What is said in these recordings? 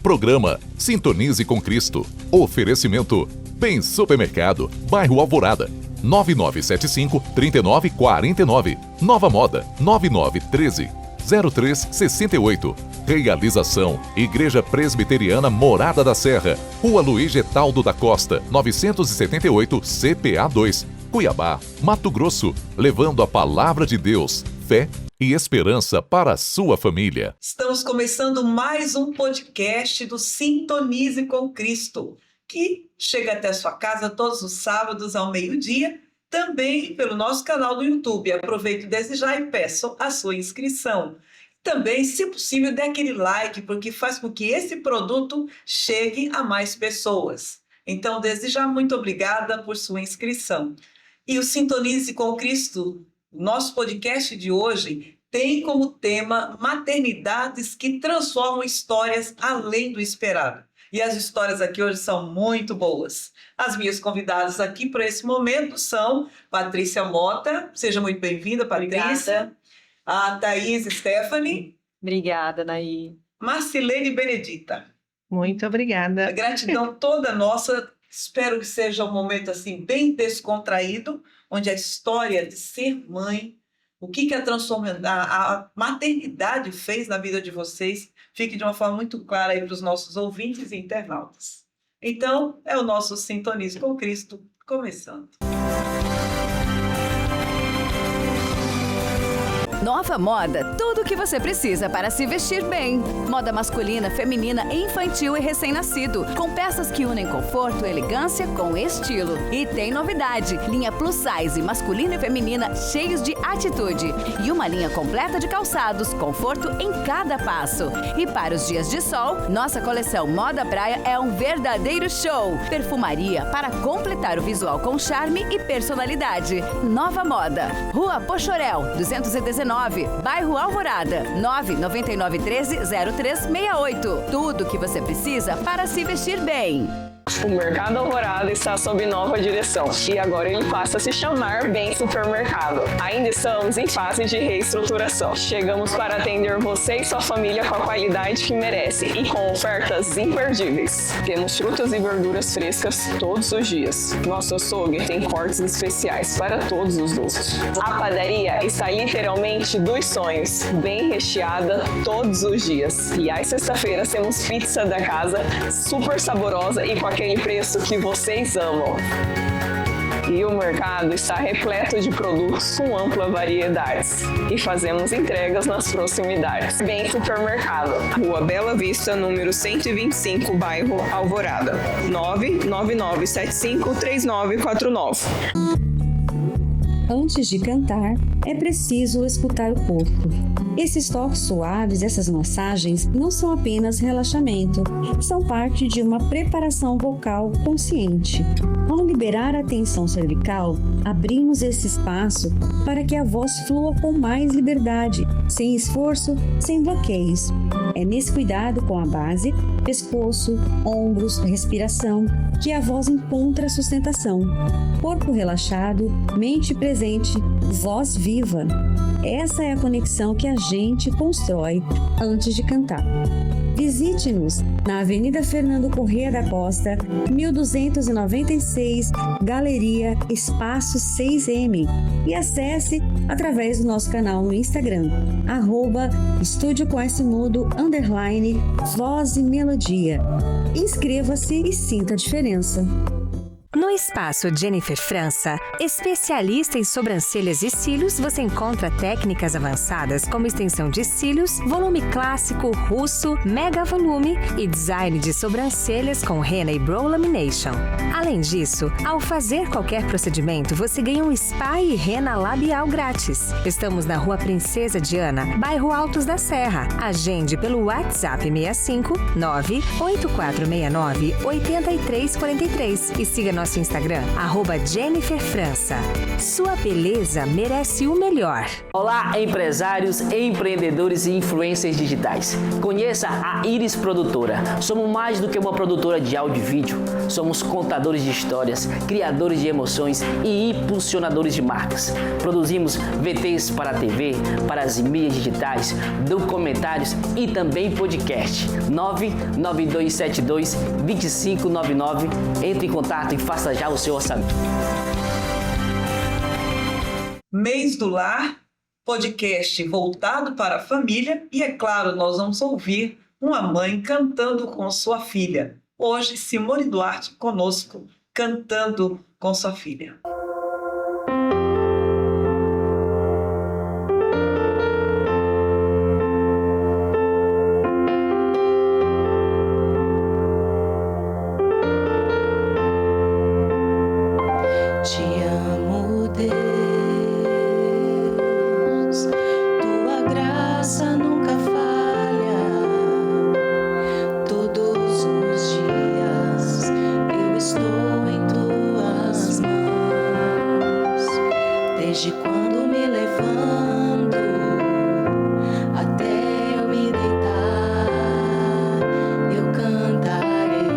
Programa Sintonize com Cristo. Oferecimento Bem Supermercado, Bairro Alvorada. 9975-3949. Nova Moda, 9913-0368. Realização, Igreja Presbiteriana Morada da Serra. Rua Luiz Getaldo da Costa, 978, CPA 2, Cuiabá, Mato Grosso. Levando a palavra de Deus, fé e esperança para a sua família. Estamos começando mais um podcast do Sintonize com Cristo, que chega até a sua casa todos os sábados ao meio-dia, também pelo nosso canal do YouTube. Aproveito desde já e peço a sua inscrição. Também, se possível, dê aquele like, porque faz com que esse produto chegue a mais pessoas. Então, desde já, muito obrigada por sua inscrição. E o Sintonize com Cristo, nosso podcast de hoje, tem como tema maternidades que transformam histórias além do esperado. E as histórias aqui hoje são muito boas. As minhas convidadas aqui para esse momento são Patrícia Mota. Seja muito bem-vinda, Patrícia. Obrigada. A Thaís Stephanie. Obrigada, Naí. Marcilene Benedita. Muito obrigada. A gratidão toda nossa. Espero que seja um momento assim bem descontraído, onde a história de ser mãe, o que a maternidade fez na vida de vocês, fique de uma forma muito clara aí para os nossos ouvintes e internautas. Então, é o nosso Sintonize com Cristo começando. Nova Moda, tudo o que você precisa para se vestir bem. Moda masculina, feminina, infantil e recém-nascido. Com peças que unem conforto e elegância com estilo. E tem novidade, linha plus size, masculina e feminina, cheios de atitude. E uma linha completa de calçados, conforto em cada passo. E para os dias de sol, nossa coleção Moda Praia é um verdadeiro show. Perfumaria para completar o visual com charme e personalidade. Nova Moda, Rua Pochorel, 219. Bairro Alvorada, 99913-0368. Tudo o que você precisa para se vestir bem. O Mercado Alvorada está sob nova direção e agora ele passa a se chamar Bem Supermercado. Ainda estamos em fase de reestruturação. Chegamos para atender você e sua família com a qualidade que merece e com ofertas imperdíveis. Temos frutas e verduras frescas todos os dias. Nosso açougue tem cortes especiais para todos os gostos. A padaria está literalmente dos sonhos, bem recheada todos os dias. E às sexta-feiras temos pizza da casa, super saborosa e com aquele preço que vocês amam. E o mercado está repleto de produtos com ampla variedade. E fazemos entregas nas proximidades. Bem Supermercado. Rua Bela Vista, número 125, bairro Alvorada. 999753949. Antes de cantar, é preciso escutar o corpo. Esses toques suaves, essas massagens, não são apenas relaxamento, são parte de uma preparação vocal consciente. Ao liberar a tensão cervical, abrimos esse espaço para que a voz flua com mais liberdade, sem esforço, sem bloqueios. É nesse cuidado com a base, pescoço, ombros, respiração, que a voz encontra sustentação. Corpo relaxado, mente presente, voz viva. Essa é a conexão que a gente constrói antes de cantar. Visite-nos na Avenida Fernando Corrêa da Costa, 1296, Galeria Espaço 6M, e acesse através do nosso canal no Instagram, @estudioquasimudo_voz e melodia. Inscreva-se e sinta a diferença. No Espaço Jennifer França, especialista em sobrancelhas e cílios, você encontra técnicas avançadas como extensão de cílios, volume clássico, russo, mega volume e design de sobrancelhas com rena e brow lamination. Além disso, ao fazer qualquer procedimento, você ganha um spa e rena labial grátis. Estamos na Rua Princesa Diana, bairro Altos da Serra. Agende pelo WhatsApp 65 98469 8343 e siga nosso Instagram, @JenniferFrança. Sua beleza merece o melhor. Olá, empresários, empreendedores e influencers digitais. Conheça a Iris Produtora. Somos mais do que uma produtora de áudio e vídeo. Somos contadores de histórias, criadores de emoções e impulsionadores de marcas. Produzimos VTs para a TV, para as mídias digitais, documentários e também podcast. 99272-2599. Entre em contato e faça já o seu orçamento. Mês do Lar, podcast voltado para a família e, é claro, nós vamos ouvir uma mãe cantando com sua filha. Hoje, Simone Duarte conosco, cantando com sua filha. Te amo, Deus, tua graça nunca falha. Todos os dias eu estou em tuas mãos. Desde quando me levanto até eu me deitar, eu cantarei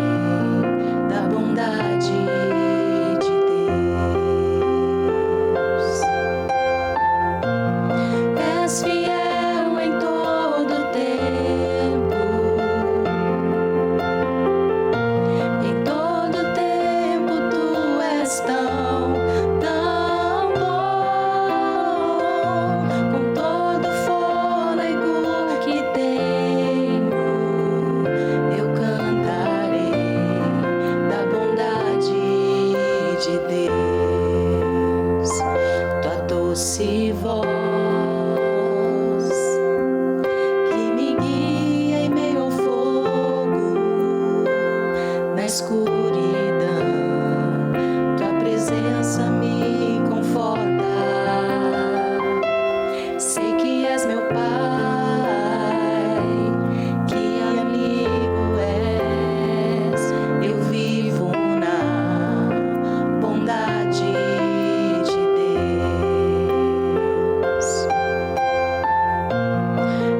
da bondade de Deus. És fiel em todo tempo, em todo tempo tu és tão bom. Com todo fôlego que tenho, eu cantarei da bondade de Deus. Tua doce voz que me guia em meio ao fogo, na escuridão, tua presença me conforta. Sei que és meu Pai, que amigo és. Eu vivo na bondade de Deus.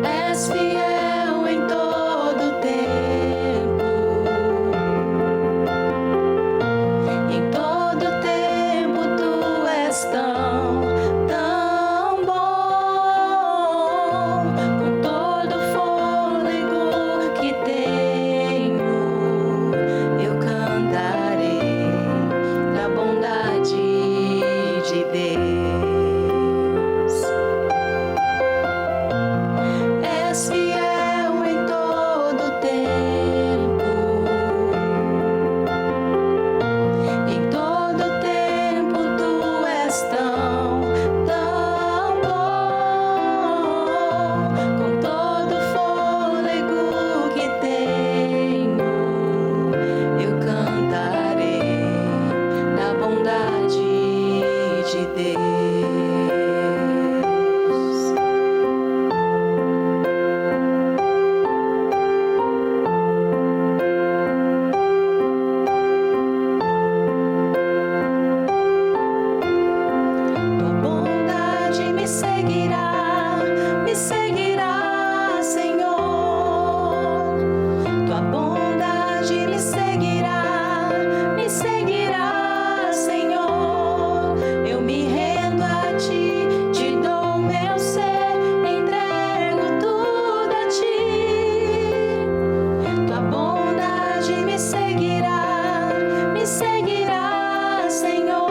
És fiel em todo tempo, em todo tempo tu és tão bom. Com todo fôlego que tenho, eu cantarei da bondade de Deus. És fiel em todo tempo, em todo tempo tu és tão bom. Com todo fôlego que tenho, eu cantarei da bondade de Deus. Tua bondade me seguirá, Senhor. Tua bondade me seguirá, Senhor. Eu me rendo a ti, te dou meu ser, entrego tudo a ti. Tua bondade me seguirá, Senhor.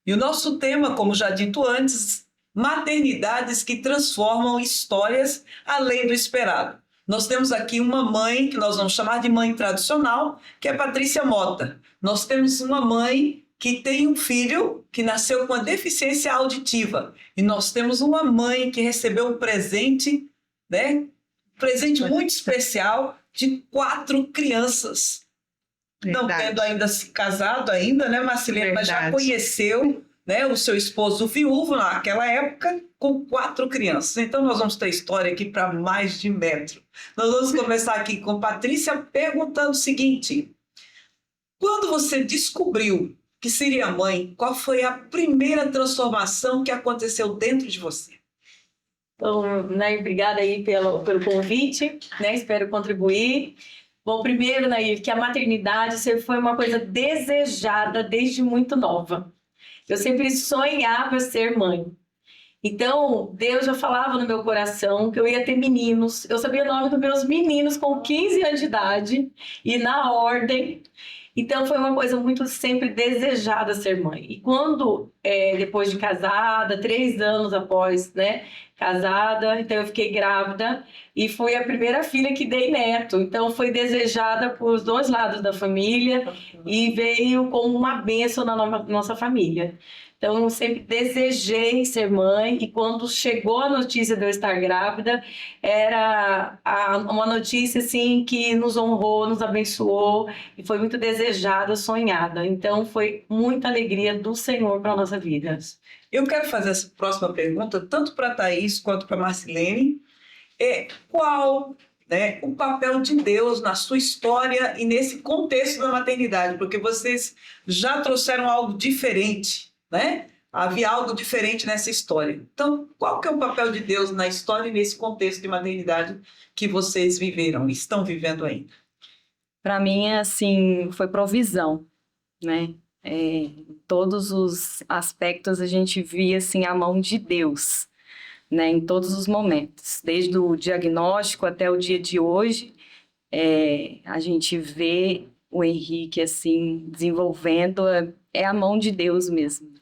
E o nosso tema, como já dito antes, maternidades que transformam histórias além do esperado. Nós temos aqui uma mãe, que nós vamos chamar de mãe tradicional, que é Patrícia Mota. Nós temos uma mãe que tem um filho que nasceu com uma deficiência auditiva. E nós temos uma mãe que recebeu um presente, né? Um presente muito especial de 4 crianças. Não Verdade. tendo ainda se casado ainda, né, Marcilene? Mas já Verdade. conheceu né, o seu esposo viúvo naquela época com 4 crianças. Então nós vamos ter história aqui para mais de metro. Nós vamos começar aqui com Patrícia perguntando o seguinte: quando você descobriu que seria mãe, qual foi a primeira transformação que aconteceu dentro de você? Então, né, obrigada aí pelo convite, né, espero contribuir. Bom, primeiro, Nair, que a maternidade sempre foi uma coisa desejada desde muito nova. Eu sempre sonhava ser mãe. Então, Deus já falava no meu coração que eu ia ter meninos. Eu sabia o nome dos meus meninos com 15 anos de idade e na ordem. Então, foi uma coisa muito sempre desejada ser mãe. E quando, depois de casada, 3 anos após, né, casada, então eu fiquei grávida e fui a primeira filha que dei neto. Então, foi desejada por os 2 lados da família e veio como uma bênção na nossa família. Então, eu sempre desejei ser mãe e quando chegou a notícia de eu estar grávida, era uma notícia assim, que nos honrou, nos abençoou e foi muito desejada, sonhada. Então, foi muita alegria do Senhor para a nossa vida. Eu quero fazer essa próxima pergunta, tanto para a Thaís quanto para a Marcilene. Qual, né, o papel de Deus na sua história e nesse contexto da maternidade? Porque vocês já trouxeram algo diferente, né? Havia algo diferente nessa história. Então, qual que é o papel de Deus na história e nesse contexto de maternidade que vocês viveram e estão vivendo ainda? Para mim, assim, foi provisão, né? Em todos os aspectos a gente via assim, a mão de Deus, né? Em todos os momentos. Desde o diagnóstico até o dia de hoje, a gente vê o Henrique assim, desenvolvendo, é a mão de Deus mesmo.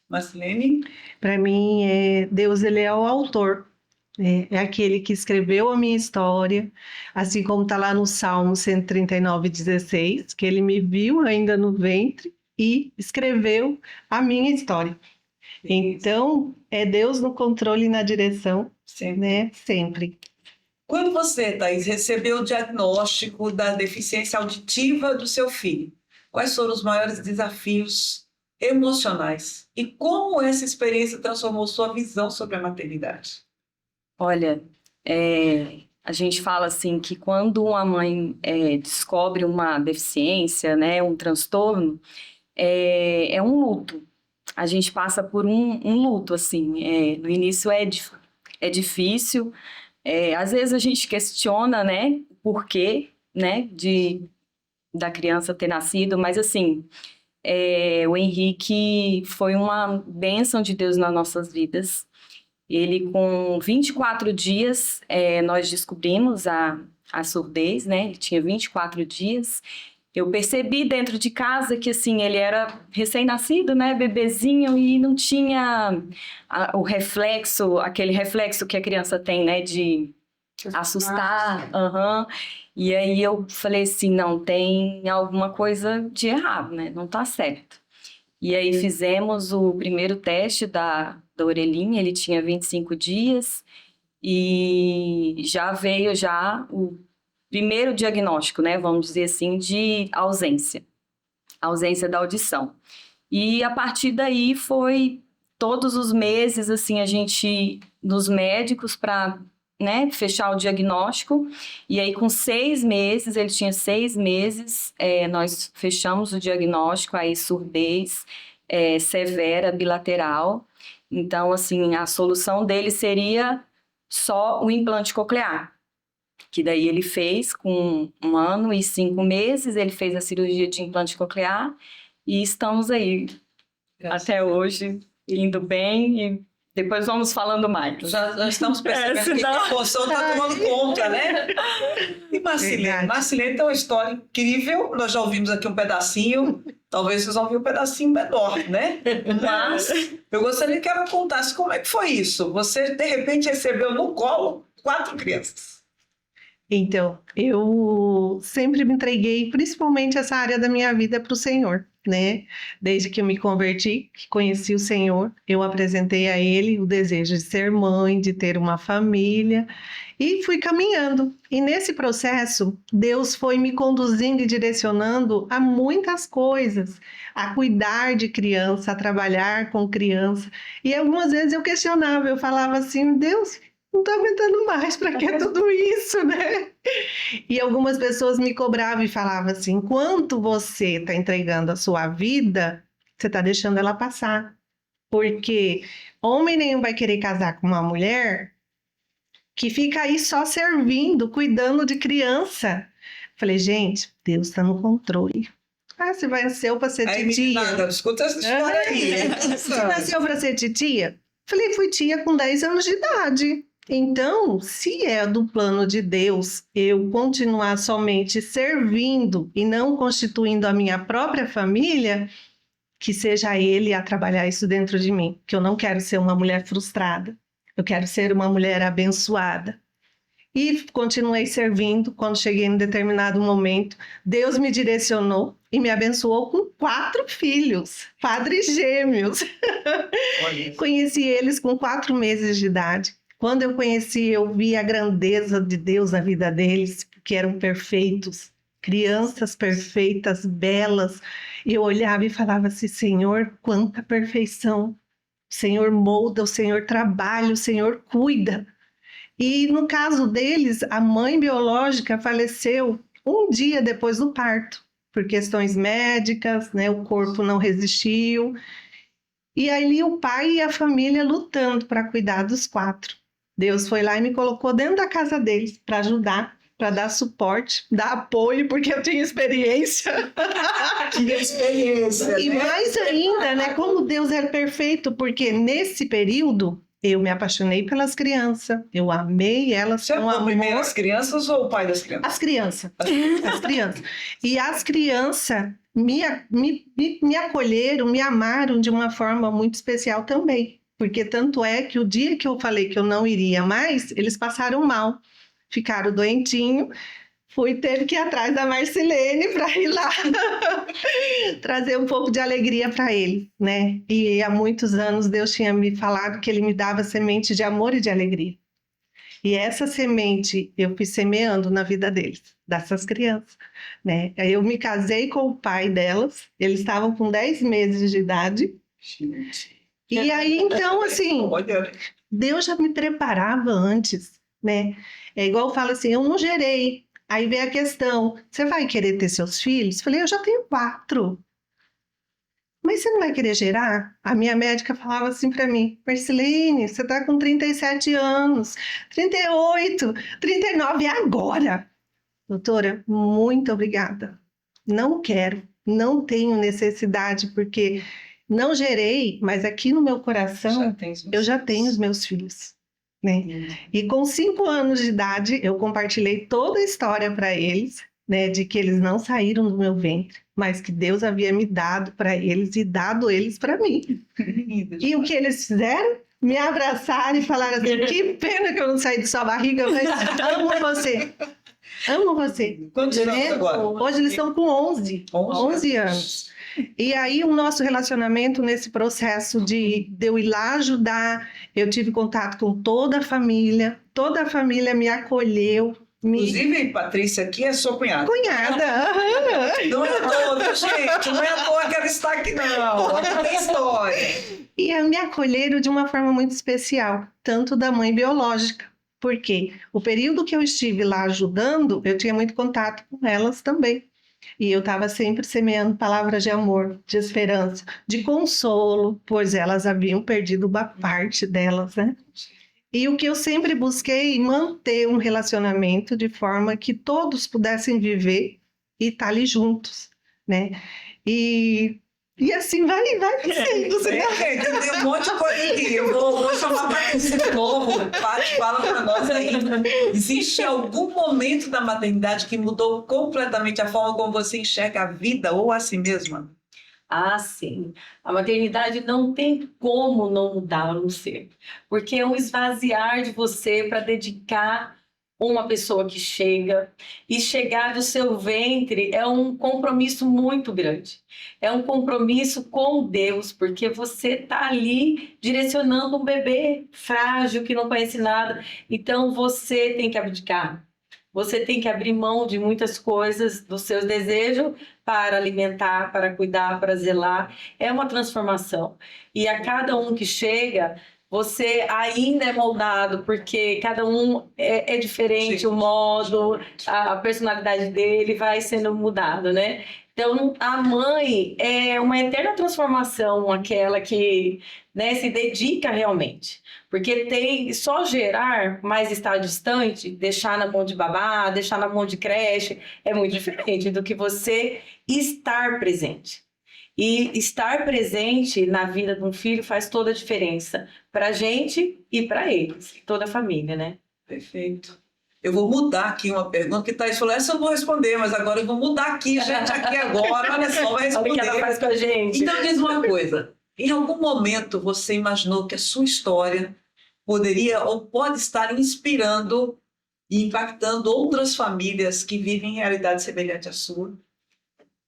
Marcilene? Para mim, Deus ele é o autor, é aquele que escreveu a minha história, assim como está lá no Salmo 139:16, que ele me viu ainda no ventre e escreveu a minha história. Então, é Deus no controle e na direção, né? Sempre. Quando você, Thaís, recebeu o diagnóstico da deficiência auditiva do seu filho, quais foram os maiores desafios emocionais? E como essa experiência transformou sua visão sobre a maternidade? Olha, a gente fala assim que quando uma mãe descobre uma deficiência, né, um transtorno, é um luto. A gente passa por um luto, assim. No início é difícil. Às vezes a gente questiona, né, o porquê, né, da criança ter nascido, mas assim, o Henrique foi uma bênção de Deus nas nossas vidas. Ele, com 24 dias, nós descobrimos a surdez, né? Ele tinha 24 dias. Eu percebi dentro de casa que, assim, ele era recém-nascido, né? Bebezinho, e não tinha o reflexo, aquele reflexo que a criança tem, né? De assustar. E aí eu falei assim, não, tem alguma coisa de errado, né? Não tá certo. E aí fizemos o primeiro teste da orelhinha, ele tinha 25 dias e já veio o primeiro diagnóstico, né? Vamos dizer assim, de ausência da audição. E a partir daí foi todos os meses, assim, a gente nos médicos para, né, fechar o diagnóstico, e aí com 6 meses, ele tinha 6 meses, nós fechamos o diagnóstico, aí surdez severa bilateral. Então, assim, a solução dele seria só o implante coclear, que daí ele fez com 1 ano e 5 meses, ele fez a cirurgia de implante coclear, e estamos aí, até hoje, indo bem, e depois vamos falando mais. Já estamos percebendo que a emoção está tomando conta, né? E Marcilene tem uma história incrível. Nós já ouvimos aqui um pedacinho. Talvez vocês vão ouvir um pedacinho menor, né? Mas eu gostaria que ela contasse como é que foi isso. Você, de repente, recebeu no colo 4 crianças. Então, eu sempre me entreguei, principalmente essa área da minha vida, para o Senhor. né? Desde que eu me converti, que conheci o Senhor, eu apresentei a Ele o desejo de ser mãe, de ter uma família, e fui caminhando. E nesse processo, Deus foi me conduzindo e direcionando a muitas coisas, a cuidar de criança, a trabalhar com criança. E algumas vezes eu questionava, eu falava assim, Deus, não estou aguentando mais, para que tudo isso, né? E algumas pessoas me cobravam e falavam assim, enquanto você está entregando a sua vida, você está deixando ela passar. Porque homem nenhum vai querer casar com uma mulher que fica aí só servindo, cuidando de criança. Falei, gente, Deus está no controle. Ah, você nasceu para ser titia. Nada, escuta essa história aí. Você nasceu para ser titia? Falei, fui tia com 10 anos de idade. Então, se é do plano de Deus eu continuar somente servindo e não constituindo a minha própria família, que seja Ele a trabalhar isso dentro de mim, que eu não quero ser uma mulher frustrada, eu quero ser uma mulher abençoada. E continuei servindo. Quando cheguei em determinado momento, Deus me direcionou e me abençoou com 4 filhos, padres gêmeos. Conheci eles com 4 meses de idade. Quando eu conheci, eu vi a grandeza de Deus na vida deles, que eram perfeitos, crianças perfeitas, belas. E eu olhava e falava assim, Senhor, quanta perfeição. O Senhor molda, o Senhor trabalha, o Senhor cuida. E no caso deles, a mãe biológica faleceu um dia depois do parto, por questões médicas, né? O corpo não resistiu. E ali o pai e a família lutando para cuidar dos 4. Deus foi lá e me colocou dentro da casa deles para ajudar, para dar suporte, dar apoio, porque eu tinha experiência. Tinha experiência, E mais ainda, né? Como Deus é perfeito, porque nesse período eu me apaixonei pelas crianças, eu amei elas. Você amou primeiro as crianças ou o pai das crianças? As crianças. As crianças. E as crianças me acolheram, me amaram de uma forma muito especial também. Porque tanto é que o dia que eu falei que eu não iria mais, eles passaram mal, ficaram doentinhos. Teve que ir atrás da Marcilene para ir lá trazer um pouco de alegria para ele, né? E há muitos anos Deus tinha me falado que Ele me dava semente de amor e de alegria. E essa semente eu fui semeando na vida deles, dessas crianças, né? Aí eu me casei com o pai delas, eles estavam com 10 meses de idade. Gente. E aí, então, assim, Deus já me preparava antes, né? É igual eu falo assim, eu não gerei. Aí vem a questão, você vai querer ter seus filhos? Falei, eu já tenho 4. Mas você não vai querer gerar? A minha médica falava assim para mim, Marcilene, você tá com 37 anos, 38, 39, agora. Doutora, muito obrigada. Não quero, não tenho necessidade, porque não gerei, mas aqui no meu coração eu já tenho os meus filhos. Né? E com 5 anos de idade, eu compartilhei toda a história para eles, né, de que eles não saíram do meu ventre, mas que Deus havia me dado para eles e dado eles para mim. E o que eles fizeram? Me abraçaram e falaram assim, que pena que eu não saí de sua barriga, mas amo você. Amo você. Quantos anos agora? Hoje eles estão com 11 anos. E aí o nosso relacionamento nesse processo de eu ir lá ajudar, eu tive contato com toda a família me acolheu. Inclusive, Patrícia aqui é sua cunhada. Cunhada. Não é à toa, gente, não é à toa que ela está aqui não, tem história. E me acolheram de uma forma muito especial, tanto da mãe biológica, porque o período que eu estive lá ajudando, eu tinha muito contato com elas também. E eu estava sempre semeando palavras de amor, de esperança, de consolo, pois elas haviam perdido uma parte delas, né? E o que eu sempre busquei, manter um relacionamento de forma que todos pudessem viver e estar ali juntos, né? E assim vai sendo. Tem um monte de coisa aqui. Eu vou chamar a Patrícia de novo. Paty, fala para nós aí. Existe algum momento da maternidade que mudou completamente a forma como você enxerga a vida ou a si mesma? Ah, sim. A maternidade não tem como não mudar no ser. Porque é um esvaziar de você para dedicar uma pessoa que chega, e chegar do seu ventre é um compromisso muito grande. É um compromisso com Deus, porque você está ali direcionando um bebê frágil que não conhece nada. Então você tem que abdicar. Você tem que abrir mão de muitas coisas, dos seus desejos, para alimentar, para cuidar, para zelar. É uma transformação. E a cada um que chega, você ainda é moldado, porque cada um é diferente, Sim. o modo, a personalidade dele vai sendo mudado, né? Então, a mãe é uma eterna transformação, aquela que, né, se dedica realmente. Porque só gerar, mas estar distante, deixar na mão de babá, deixar na mão de creche, é muito diferente do que você estar presente. E estar presente na vida de um filho faz toda a diferença para a gente e para eles, toda a família, né? Perfeito. Eu vou mudar aqui uma pergunta que Thaís falou, essa eu vou responder, mas agora eu vou mudar aqui, gente, aqui agora, olha só, vai responder. Olha o que ela faz com a gente. Então diz uma coisa, em algum momento você imaginou que a sua história poderia ou pode estar inspirando e impactando outras famílias que vivem em realidade semelhante à sua?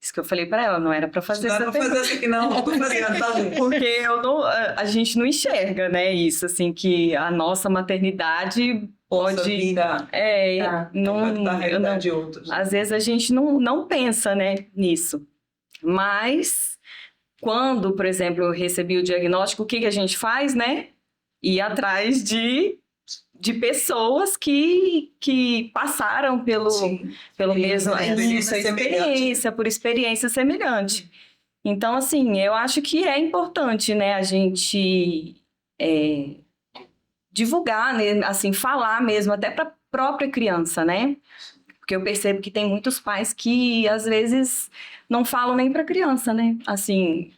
Isso que eu falei para ela, não era para fazer Não essa era pra fazer essa aqui não, não tô fazendo, tá bom. Porque a gente não enxerga, né, isso, assim, que a nossa maternidade Possa pode... vir a impactar a realidade de outros. Às vezes a gente não pensa, né, nisso. Mas, quando, por exemplo, eu recebi o diagnóstico, o que a gente faz, né? Ir atrás de pessoas que passaram pelo mesmo... Por experiência semelhante. Então, assim, eu acho que é importante, né, a gente divulgar, né, assim, falar mesmo, até para a própria criança, né? Porque eu percebo que tem muitos pais que, às vezes, não falam nem para a criança, né? Assim,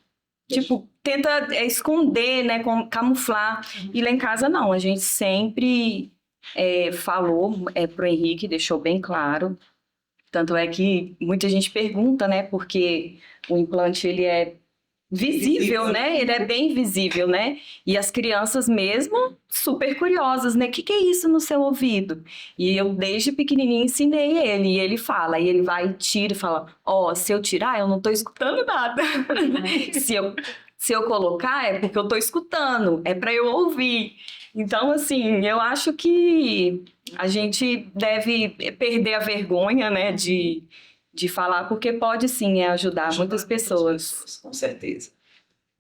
tipo, tenta esconder, né, camuflar. E lá em casa, não. A gente sempre falou pro Henrique, deixou bem claro. Tanto é que muita gente pergunta, né, porque o implante, ele é visível, né? Ele é bem visível, né? E as crianças mesmo super curiosas, né? O que é isso no seu ouvido? E eu desde pequenininho ensinei ele, e ele fala, e ele vai e tira e fala, se eu tirar, eu não tô escutando nada. se eu colocar, é porque eu tô escutando, é para eu ouvir. Então, assim, eu acho que a gente deve perder a vergonha, né, de falar, porque pode sim ajudar muitas pessoas. Com certeza.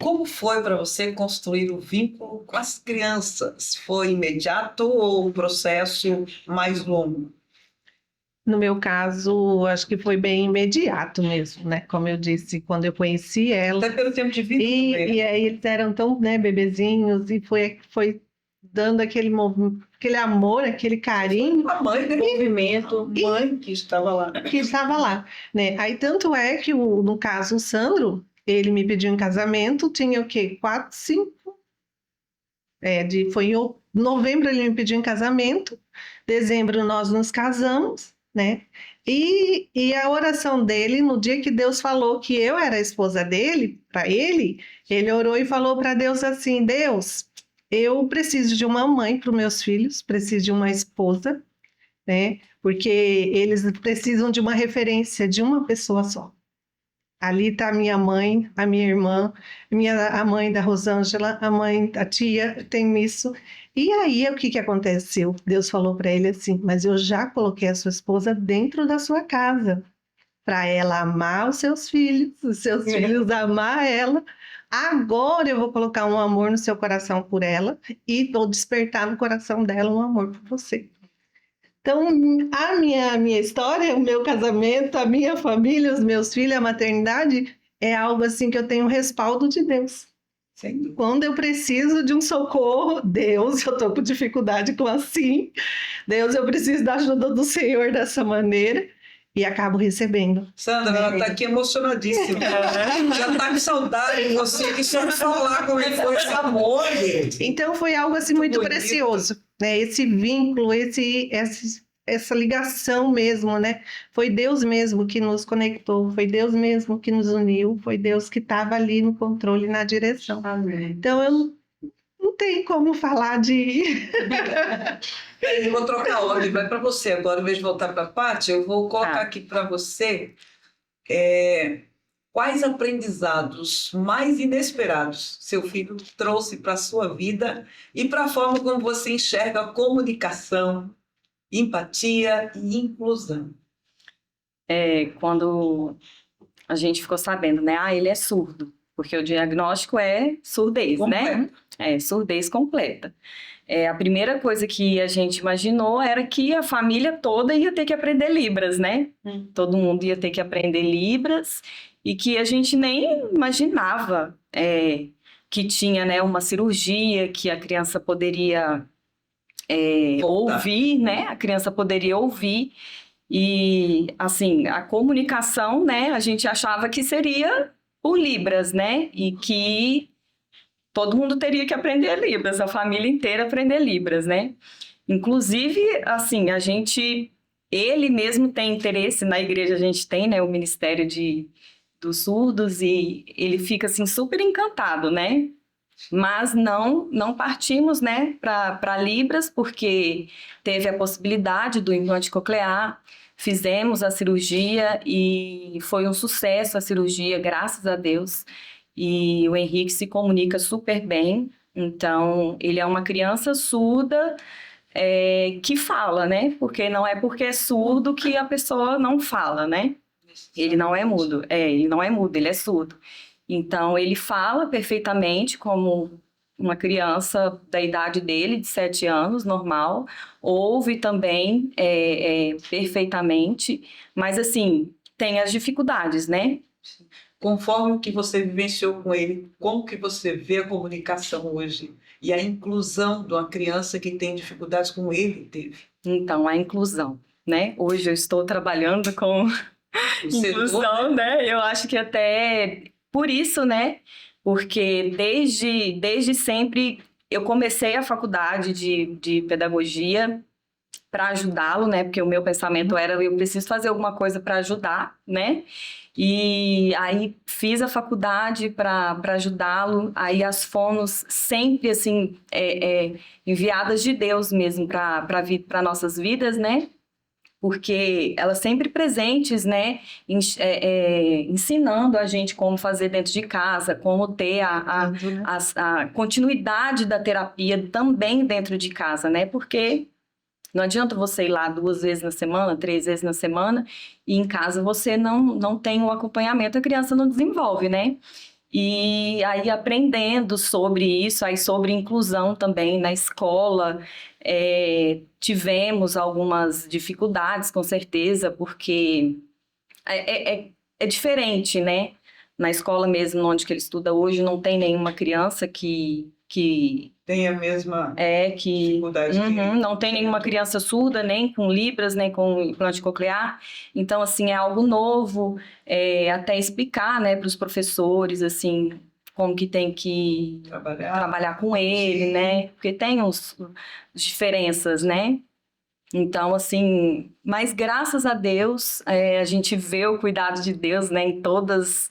Como foi para você construir o vínculo com as crianças? Foi imediato ou um processo mais longo? No meu caso, acho que foi bem imediato mesmo, né? Como eu disse, quando eu conheci ela. Até pelo tempo de vida. E aí eles eram tão, né, bebezinhos, e foi dando aquele amor, aquele carinho. A mãe, né? Movimento, Mãe que estava lá. Que estava lá, né? Aí tanto é que, no caso, o Sandro, ele me pediu em casamento, tinha o quê? 4, 5? Foi em novembro ele me pediu em casamento, dezembro nós nos casamos, né? E a oração dele, no dia que Deus falou que eu era a esposa dele, para ele orou e falou para Deus assim, Deus, eu preciso de uma mãe para os meus filhos, preciso de uma esposa, né? Porque eles precisam de uma referência de uma pessoa só. Ali está a minha mãe, a minha irmã, a mãe da Rosângela, a tia, tem isso. E aí, o que aconteceu? Deus falou para ele assim, mas eu já coloquei a sua esposa dentro da sua casa, para ela amar os seus filhos amar ela. Agora eu vou colocar um amor no seu coração por ela e vou despertar no coração dela um amor por você. Então, a minha história, o meu casamento, a minha família, os meus filhos, a maternidade, é algo assim que eu tenho respaldo de Deus. Sim. Quando eu preciso de um socorro, Deus, eu estou com dificuldade com assim, Deus, eu preciso da ajuda do Senhor dessa maneira. E acabo recebendo. Sandra, ela está aqui emocionadíssima. Já está com saudade de você, que só falar como é que foi esse amor, gente. Então foi algo assim muito precioso, né? Esse vínculo, essa ligação mesmo, né? Foi Deus mesmo que nos conectou, foi Deus mesmo que nos uniu, foi Deus que estava ali no controle, na direção. Amém. Então eu não tem como falar de... Eu vou trocar a ordem, vai para você agora, em vez de voltar para a Paty, eu vou colocar aqui para você quais aprendizados mais inesperados seu filho trouxe para a sua vida e para a forma como você enxerga a comunicação, empatia e inclusão. Quando a gente ficou sabendo, né? Ele é surdo, porque o diagnóstico é surdez, né? Surdez completa. A primeira coisa que a gente imaginou era que a família toda ia ter que aprender Libras, né? Todo mundo ia ter que aprender Libras e que a gente nem imaginava que tinha, né, uma cirurgia que a criança poderia ouvir, né? A criança poderia ouvir e, assim, a comunicação, né? A gente achava que seria por Libras, né? E que todo mundo teria que aprender Libras, a família inteira aprender Libras, né? Inclusive, assim, ele mesmo tem interesse, na igreja a gente tem, né, o Ministério dos Surdos e ele fica, assim, super encantado, né? Mas não partimos, né, para Libras, porque teve a possibilidade do implante coclear, fizemos a cirurgia e foi um sucesso a cirurgia, graças a Deus. E o Henrique se comunica super bem, então ele é uma criança surda que fala, né? Porque não é porque é surdo que a pessoa não fala, né? Ele não é mudo, ele é surdo. Então ele fala perfeitamente como uma criança da idade dele, de 7 anos, normal, ouve também perfeitamente, mas assim, tem as dificuldades, né? Conforme o que você vivenciou com ele, como que você vê a comunicação hoje e a inclusão de uma criança que tem dificuldades como ele teve? Então, a inclusão, né? Hoje eu estou trabalhando com inclusão, né? Eu acho que até por isso, né? Porque desde sempre eu comecei a faculdade de pedagogia para ajudá-lo, né? Porque o meu pensamento era, eu preciso fazer alguma coisa para ajudar, né? E aí fiz a faculdade para ajudá-lo, aí as fonos sempre, assim, enviadas de Deus mesmo para nossas vidas, né? Porque elas sempre presentes, né? Ensinando a gente como fazer dentro de casa, como ter a continuidade da terapia também dentro de casa, né? Porque não adianta você ir lá 2 vezes na semana, 3 vezes na semana, e em casa você não tem o acompanhamento, a criança não desenvolve, né? E aí aprendendo sobre isso, aí sobre inclusão também na escola, tivemos algumas dificuldades, com certeza, porque é diferente, né? Na escola mesmo, onde que ele estuda hoje, não tem nenhuma criança que tem a mesma dificuldade. Não tem nenhuma criança surda, nem com Libras, nem com implante coclear. Então, assim, é algo novo, até explicar, né, para os professores, assim, como que tem que trabalhar com ele, né? Porque tem diferenças, né? Então, assim, mas graças a Deus, a gente vê o cuidado de Deus, né, em todas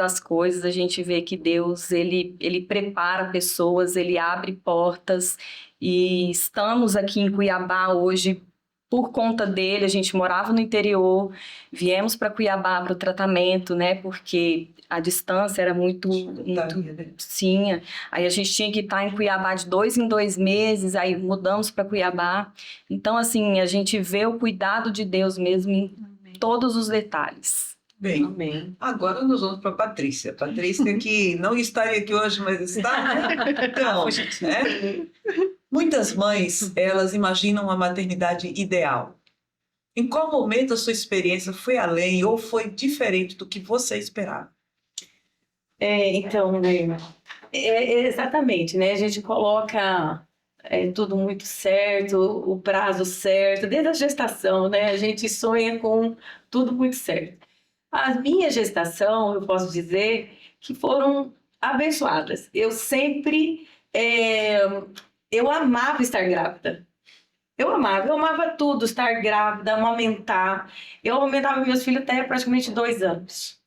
as coisas. A gente vê que Deus, ele prepara pessoas, ele abre portas, e estamos aqui em Cuiabá hoje por conta dele. A gente morava no interior, viemos para Cuiabá para o tratamento, né, porque a distância era muito sim, aí a gente tinha que estar em Cuiabá de 2 em 2 meses, aí mudamos para Cuiabá. Então, assim, a gente vê o cuidado de Deus mesmo em todos os detalhes. Bem, Amém. Agora nós vamos para a Patrícia. Patrícia que não estaria aqui hoje, mas está. Então, né? Muitas mães, elas imaginam a maternidade ideal. Em qual momento a sua experiência foi além ou foi diferente do que você esperava? Então, exatamente, né? A gente coloca tudo muito certo, o prazo certo, desde a gestação, né? A gente sonha com tudo muito certo. A minha gestação, eu posso dizer, que foram abençoadas. Eu sempre, eu amava estar grávida. Eu amava tudo, estar grávida, amamentar. Eu amamentava meus filhos até praticamente 2 anos.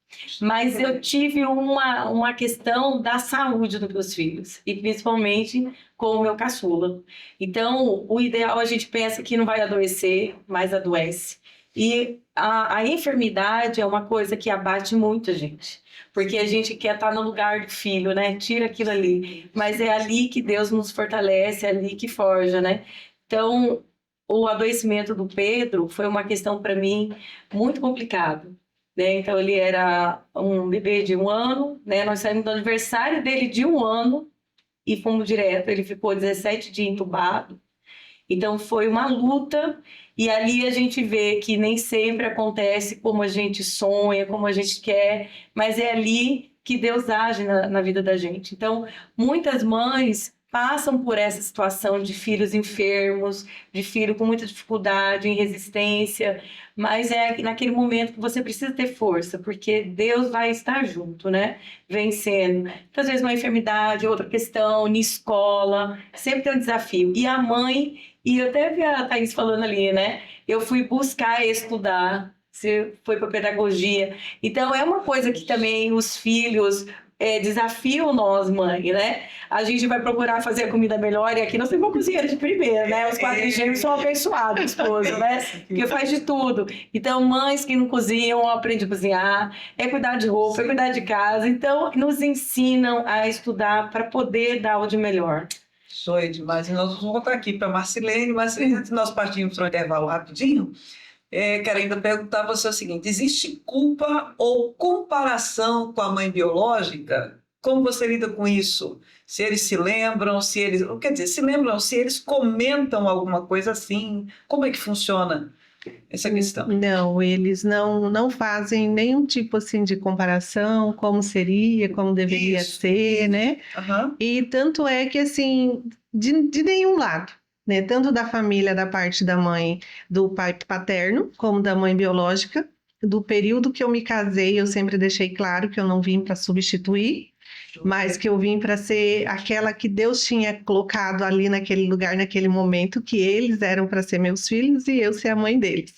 Mas eu tive uma questão da saúde dos meus filhos, e principalmente com o meu caçula. Então, o ideal, a gente pensa que não vai adoecer, mas adoece. E a enfermidade é uma coisa que abate muito a gente, porque a gente quer estar no lugar do filho, né? Tira aquilo ali. Mas é ali que Deus nos fortalece, é ali que forja, né? Então, o adoecimento do Pedro foi uma questão para mim muito complicada, né? Então, ele era um bebê de 1 ano, né? Nós saímos do aniversário dele de 1 ano e fomos direto. Ele ficou 17 dias entubado. Então, foi uma luta, e ali a gente vê que nem sempre acontece como a gente sonha, como a gente quer, mas é ali que Deus age na vida da gente. Então, muitas mães passam por essa situação de filhos enfermos, de filho com muita dificuldade, em resistência, mas é naquele momento que você precisa ter força, porque Deus vai estar junto, né? Vencendo. Muitas vezes uma enfermidade, outra questão, na escola, sempre tem um desafio. E a mãe, e eu até vi a Thaís falando ali, né? Eu fui buscar estudar, você foi para pedagogia. Então, é uma coisa que também os filhos desafiam nós, mãe, né? A gente vai procurar fazer a comida melhor, e aqui nós temos uma cozinheira de primeira, né? Os quadrigêmeos são abençoados, esposa, né? Porque faz de tudo. Então, mães que não cozinham, aprendem a cozinhar, cuidar de roupa, cuidar de casa. Então, nos ensinam a estudar para poder dar o de melhor. Show demais. E nós vamos voltar aqui para Marcilene. Marcilene, antes de nós partimos para um intervalo rapidinho, quero ainda perguntar a você o seguinte: existe culpa ou comparação com a mãe biológica? Como você lida com isso? Se eles se lembram, se eles... Quer dizer, se lembram, se eles comentam alguma coisa assim, como é que funciona essa questão? Não, eles não fazem nenhum tipo assim de comparação, como seria, como deveria ser, né? Aham. E tanto é que assim, de nenhum lado, né? Tanto da família, da parte da mãe, do pai paterno, como da mãe biológica. Do período que eu me casei, eu sempre deixei claro que eu não vim para substituir, mas que eu vim para ser aquela que Deus tinha colocado ali naquele lugar, naquele momento, que eles eram para ser meus filhos e eu ser a mãe deles.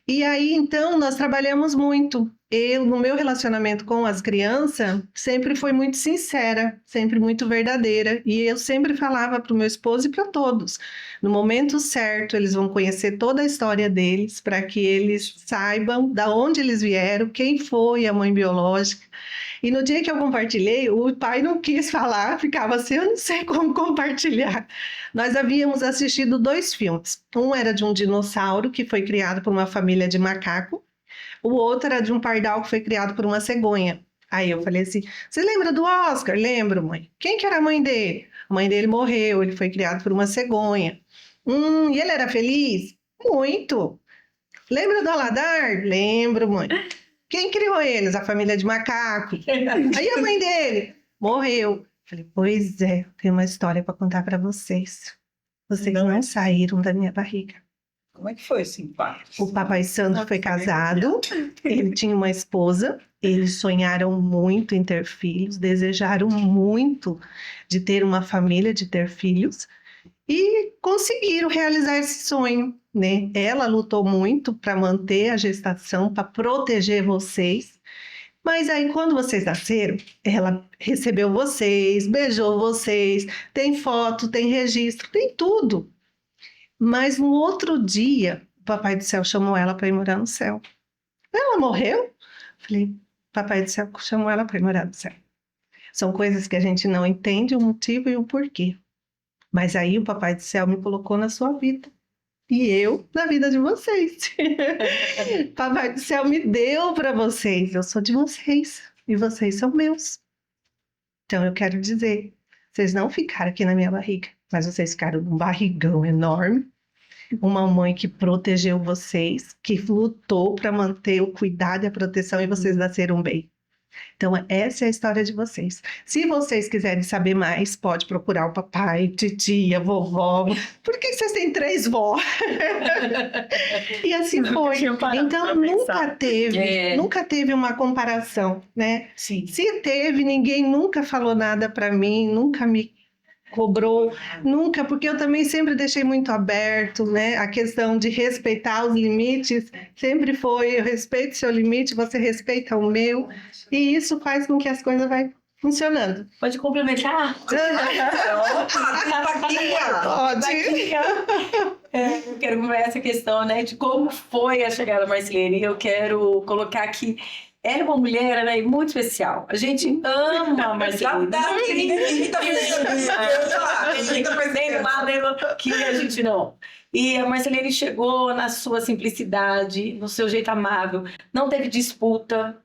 E aí, então, nós trabalhamos muito. Eu, no meu relacionamento com as crianças, sempre foi muito sincera, sempre muito verdadeira. E eu sempre falava para o meu esposo e para todos. No momento certo, eles vão conhecer toda a história deles, para que eles saibam de onde eles vieram, quem foi a mãe biológica. E no dia que eu compartilhei, o pai não quis falar, ficava assim, eu não sei como compartilhar. Nós havíamos assistido 2 filmes. Um era de um dinossauro que foi criado por uma família de macaco. O outro era de um pardal que foi criado por uma cegonha. Aí eu falei assim, você lembra do Oscar? Lembro, mãe. Quem que era a mãe dele? A mãe dele morreu, ele foi criado por uma cegonha. E ele era feliz? Muito. Lembra do Aladar? Lembro, mãe. Quem criou eles? A família de macaco. Aí a mãe dele morreu. Falei, pois é, tem uma história para contar para vocês. Vocês não saíram da minha barriga. Como é que foi esse impacto? O Papai Santo foi casado, ele tinha uma esposa, eles sonharam muito em ter filhos, desejaram muito de ter uma família, de ter filhos, e conseguiram realizar esse sonho, né? Ela lutou muito para manter a gestação, para proteger vocês. Mas aí, quando vocês nasceram, ela recebeu vocês, beijou vocês, tem foto, tem registro, tem tudo. Mas no outro dia, o Papai do Céu chamou ela para ir morar no céu. Ela morreu? Falei, Papai do Céu chamou ela para ir morar no céu. São coisas que a gente não entende o motivo e o porquê. Mas aí o Papai do Céu me colocou na sua vida. E eu na vida de vocês. Papai do Céu me deu para vocês. Eu sou de vocês. E vocês são meus. Então eu quero dizer, vocês não ficaram aqui na minha barriga, mas vocês ficaram num barrigão enorme. Uma mãe que protegeu vocês, que lutou para manter o cuidado e a proteção, e vocês nasceram bem. Então, essa é a história de vocês. Se vocês quiserem saber mais, pode procurar o papai, titia, vovó. Por que vocês têm 3 vó? E assim foi. Então, nunca teve uma comparação, né? Sim. Se teve, ninguém nunca falou nada para mim, nunca me cobrou, nunca, porque eu também sempre deixei muito aberto, né? A questão de respeitar os limites sempre foi, eu respeito seu limite, você respeita o meu, e isso faz com que as coisas vai funcionando. Pode complementar? Pode. Eu quero ver essa questão, né, de como foi a chegada da Marcilene. Eu quero colocar aqui, ela é uma mulher, né, muito especial. A gente ama a Marcilene. Que a gente não. E a Marcilene chegou na sua simplicidade, no seu jeito amável. Não teve disputa,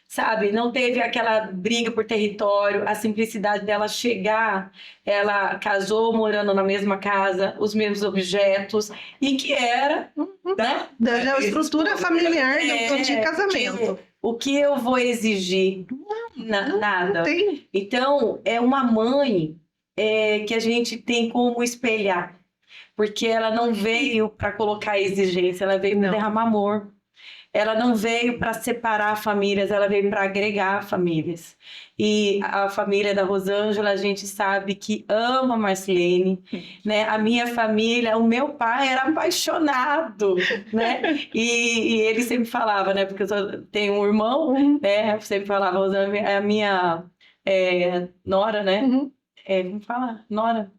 sabe? Não teve aquela briga por território, a simplicidade dela chegar, ela casou morando na mesma casa, os mesmos objetos, e que era, né? Da estrutura familiar de casamento. O que eu vou exigir? Nada. Então, é uma mãe que a gente tem como espelhar, porque ela não veio para colocar exigência, ela veio para derramar amor. Ela não veio para separar famílias, ela veio para agregar famílias. E a família da Rosângela, a gente sabe que ama a Marcilene, né? A minha família, o meu pai era apaixonado, né? E ele sempre falava, né? Porque eu só tenho um irmão, né? Sempre falava, Rosângela é a minha nora, né? Como fala? Nora.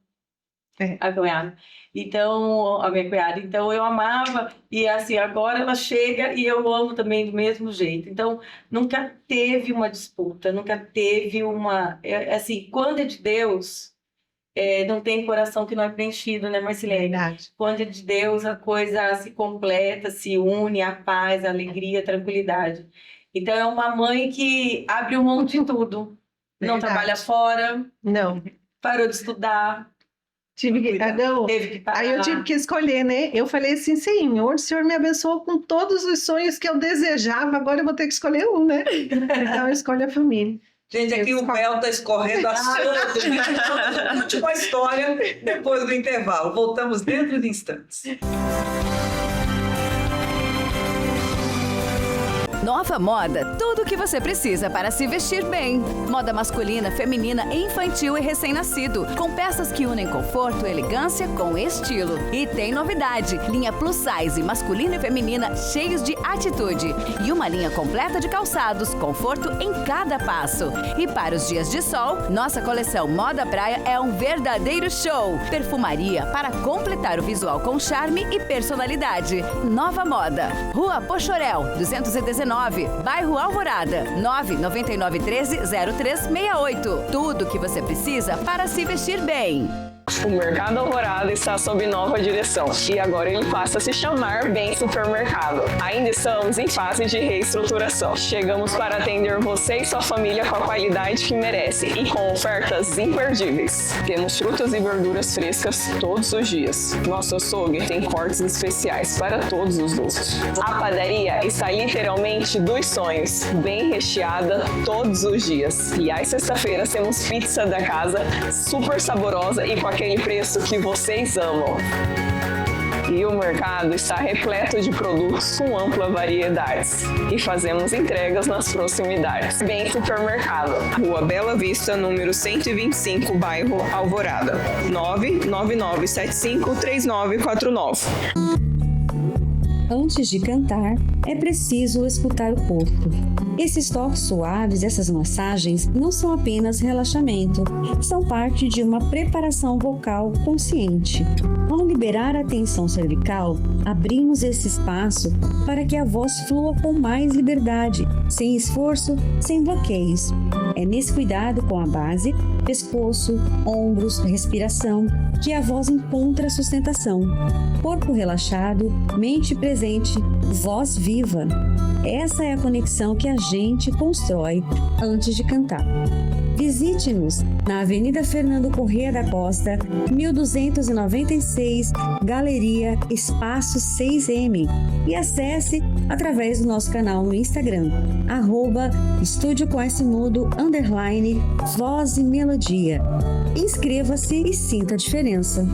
A cunhada. Então, a minha cunhada. Então, eu amava. E, assim, agora ela chega e eu amo também do mesmo jeito. Então, nunca teve uma disputa, nunca teve uma... Assim, quando é de Deus, não tem coração que não é preenchido, né, Marcilene? Verdade. Quando é de Deus, a coisa se completa, se une, a paz, a alegria, a tranquilidade. Então, é uma mãe que abre mão de tudo. Não trabalha fora. Não. Parou de estudar. Aí eu tive que escolher, né? Eu falei assim, Senhor, o Senhor me abençoou com todos os sonhos que eu desejava, agora eu vou ter que escolher um, né? Então eu escolho a família. Gente, aqui o mel está escorrendo a solto. Última história depois do intervalo. Voltamos dentro de instantes. Nova Moda, tudo o que você precisa para se vestir bem. Moda masculina, feminina, infantil e recém-nascido. Com peças que unem conforto e elegância com estilo. E tem novidade, linha plus size masculina e feminina cheios de atitude. E uma linha completa de calçados, conforto em cada passo. E para os dias de sol, nossa coleção Moda Praia é um verdadeiro show. Perfumaria para completar o visual com charme e personalidade. Nova Moda, Rua Pochorel, 219. Bairro Alvorada, 999130368. Tudo que você precisa para se vestir bem. O Mercado Alvorada está sob nova direção e agora ele passa a se chamar Bem Supermercado. Ainda estamos em fase de reestruturação. Chegamos para atender você e sua família com a qualidade que merece e com ofertas imperdíveis. Temos frutas e verduras frescas todos os dias. Nosso açougue tem cortes especiais para todos os gostos. A padaria está literalmente dos sonhos, bem recheada todos os dias. E às sexta-feiras temos pizza da casa, super saborosa e com aquele preço que vocês amam. E o mercado está repleto de produtos com ampla variedade. E fazemos entregas nas proximidades. Bem Supermercado. Rua Bela Vista, número 125, bairro Alvorada. 999753949. Antes de cantar, é preciso escutar o corpo. Esses toques suaves, essas massagens, não são apenas relaxamento, são parte de uma preparação vocal consciente. Ao liberar a tensão cervical, abrimos esse espaço para que a voz flua com mais liberdade, sem esforço, sem bloqueios. É nesse cuidado com a base, pescoço, ombros, respiração, que a voz encontra sustentação. Corpo relaxado, mente presente, voz viva. Essa é a conexão que a gente constrói antes de cantar. Visite-nos na Avenida Fernando Corrêa da Costa, 1296, Galeria Espaço 6M, e acesse através do nosso canal no Instagram, @estudiocoesmudo_voz e melodia. Inscreva-se e sinta a diferença.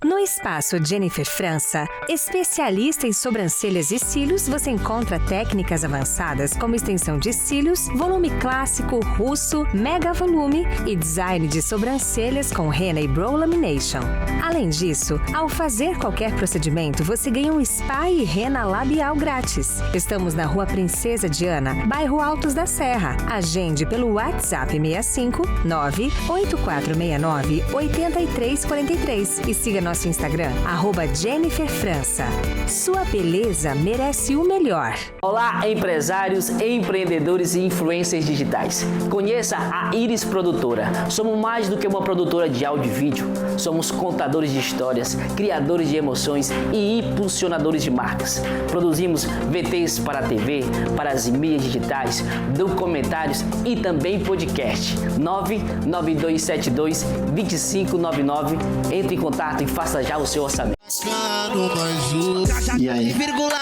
No Espaço Jennifer França, especialista em sobrancelhas e cílios, você encontra técnicas avançadas como extensão de cílios, volume clássico, russo, mega volume e design de sobrancelhas com henna e brow lamination. Além disso, ao fazer qualquer procedimento, você ganha um spa e henna labial grátis. Estamos na Rua Princesa Diana, bairro Altos da Serra. Agende pelo WhatsApp 65 98469 8343 e siga nosso Instagram, @JenniferFrança. Sua beleza merece o melhor. Olá, empresários, empreendedores e influencers digitais. Conheça a Iris Produtora. Somos mais do que uma produtora de áudio e vídeo. Somos contadores de histórias, criadores de emoções e impulsionadores de marcas. Produzimos VTs para a TV, para as mídias digitais, documentários e também podcast. 99272-2599. Entre em contato e faça já o seu orçamento. E aí?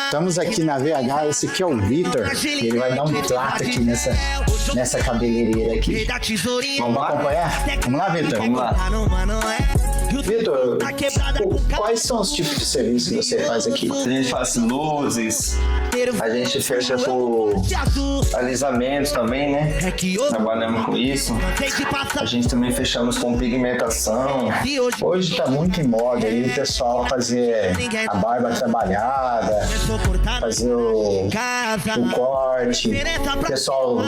Estamos aqui na VH, esse aqui é o Vitor. Ele vai dar um trato aqui nessa cabeleireira aqui. Vamos acompanhar? Vamos lá, Vitor? Vamos lá. Vitor, quais são os tipos de serviço que você faz aqui? A gente faz luzes, a gente fecha com alisamento também, né? Trabalhamos com isso. A gente também fechamos com pigmentação. Hoje tá muito em moda aí o pessoal fazer a barba trabalhada, fazer o corte. O pessoal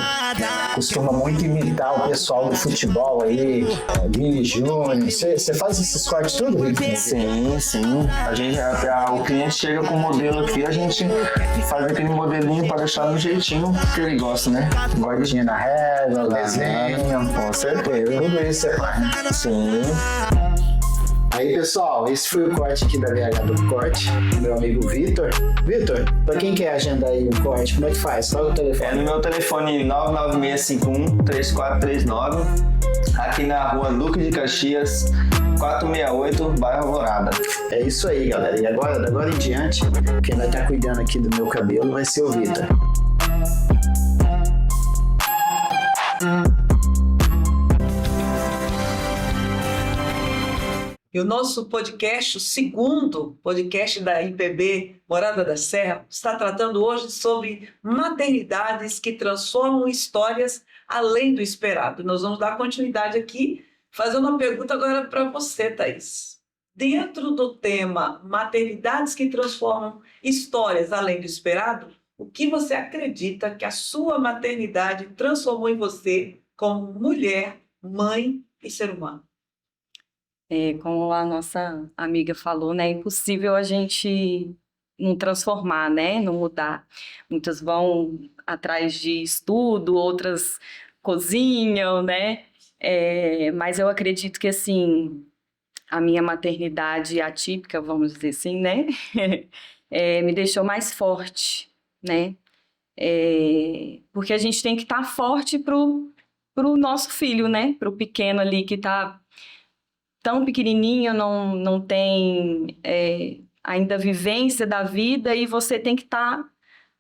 costuma muito imitar o pessoal do futebol aí, Vini Júnior. Você faz esses cortes tudo, Rick? Sim. O cliente chega com o modelo aqui, a gente faz aquele modelinho para deixar no jeitinho que ele gosta, né? Guardinha na régua, desenho. Com certeza. Tudo isso você faz. Sim. Aí, pessoal, esse foi o corte aqui da VH do Corte, meu amigo Vitor. Vitor, pra quem quer agendar aí um corte, como é que faz? Qual é o telefone? É no meu telefone 99651-3439, aqui na rua Duque de Caxias, 468, bairro Alvorada. É isso aí, galera. E agora em diante, quem vai estar cuidando aqui do meu cabelo vai ser o Vitor. E o nosso podcast, o segundo podcast da IPB Morada da Serra, está tratando hoje sobre maternidades que transformam histórias além do esperado. Nós vamos dar continuidade aqui, fazendo uma pergunta agora para você, Thaís. Dentro do tema maternidades que transformam histórias além do esperado, o que você acredita que a sua maternidade transformou em você como mulher, mãe e ser humano? Como a nossa amiga falou, né, é impossível a gente não transformar, né, não mudar. Muitas vão atrás de estudo, outras cozinham, né, mas eu acredito que, assim, a minha maternidade atípica, vamos dizer assim, né, me deixou mais forte, né, porque a gente tem que estar forte pro nosso filho, né, pro pequeno ali que está tão pequenininho, não tem ainda vivência da vida, e você tem que estar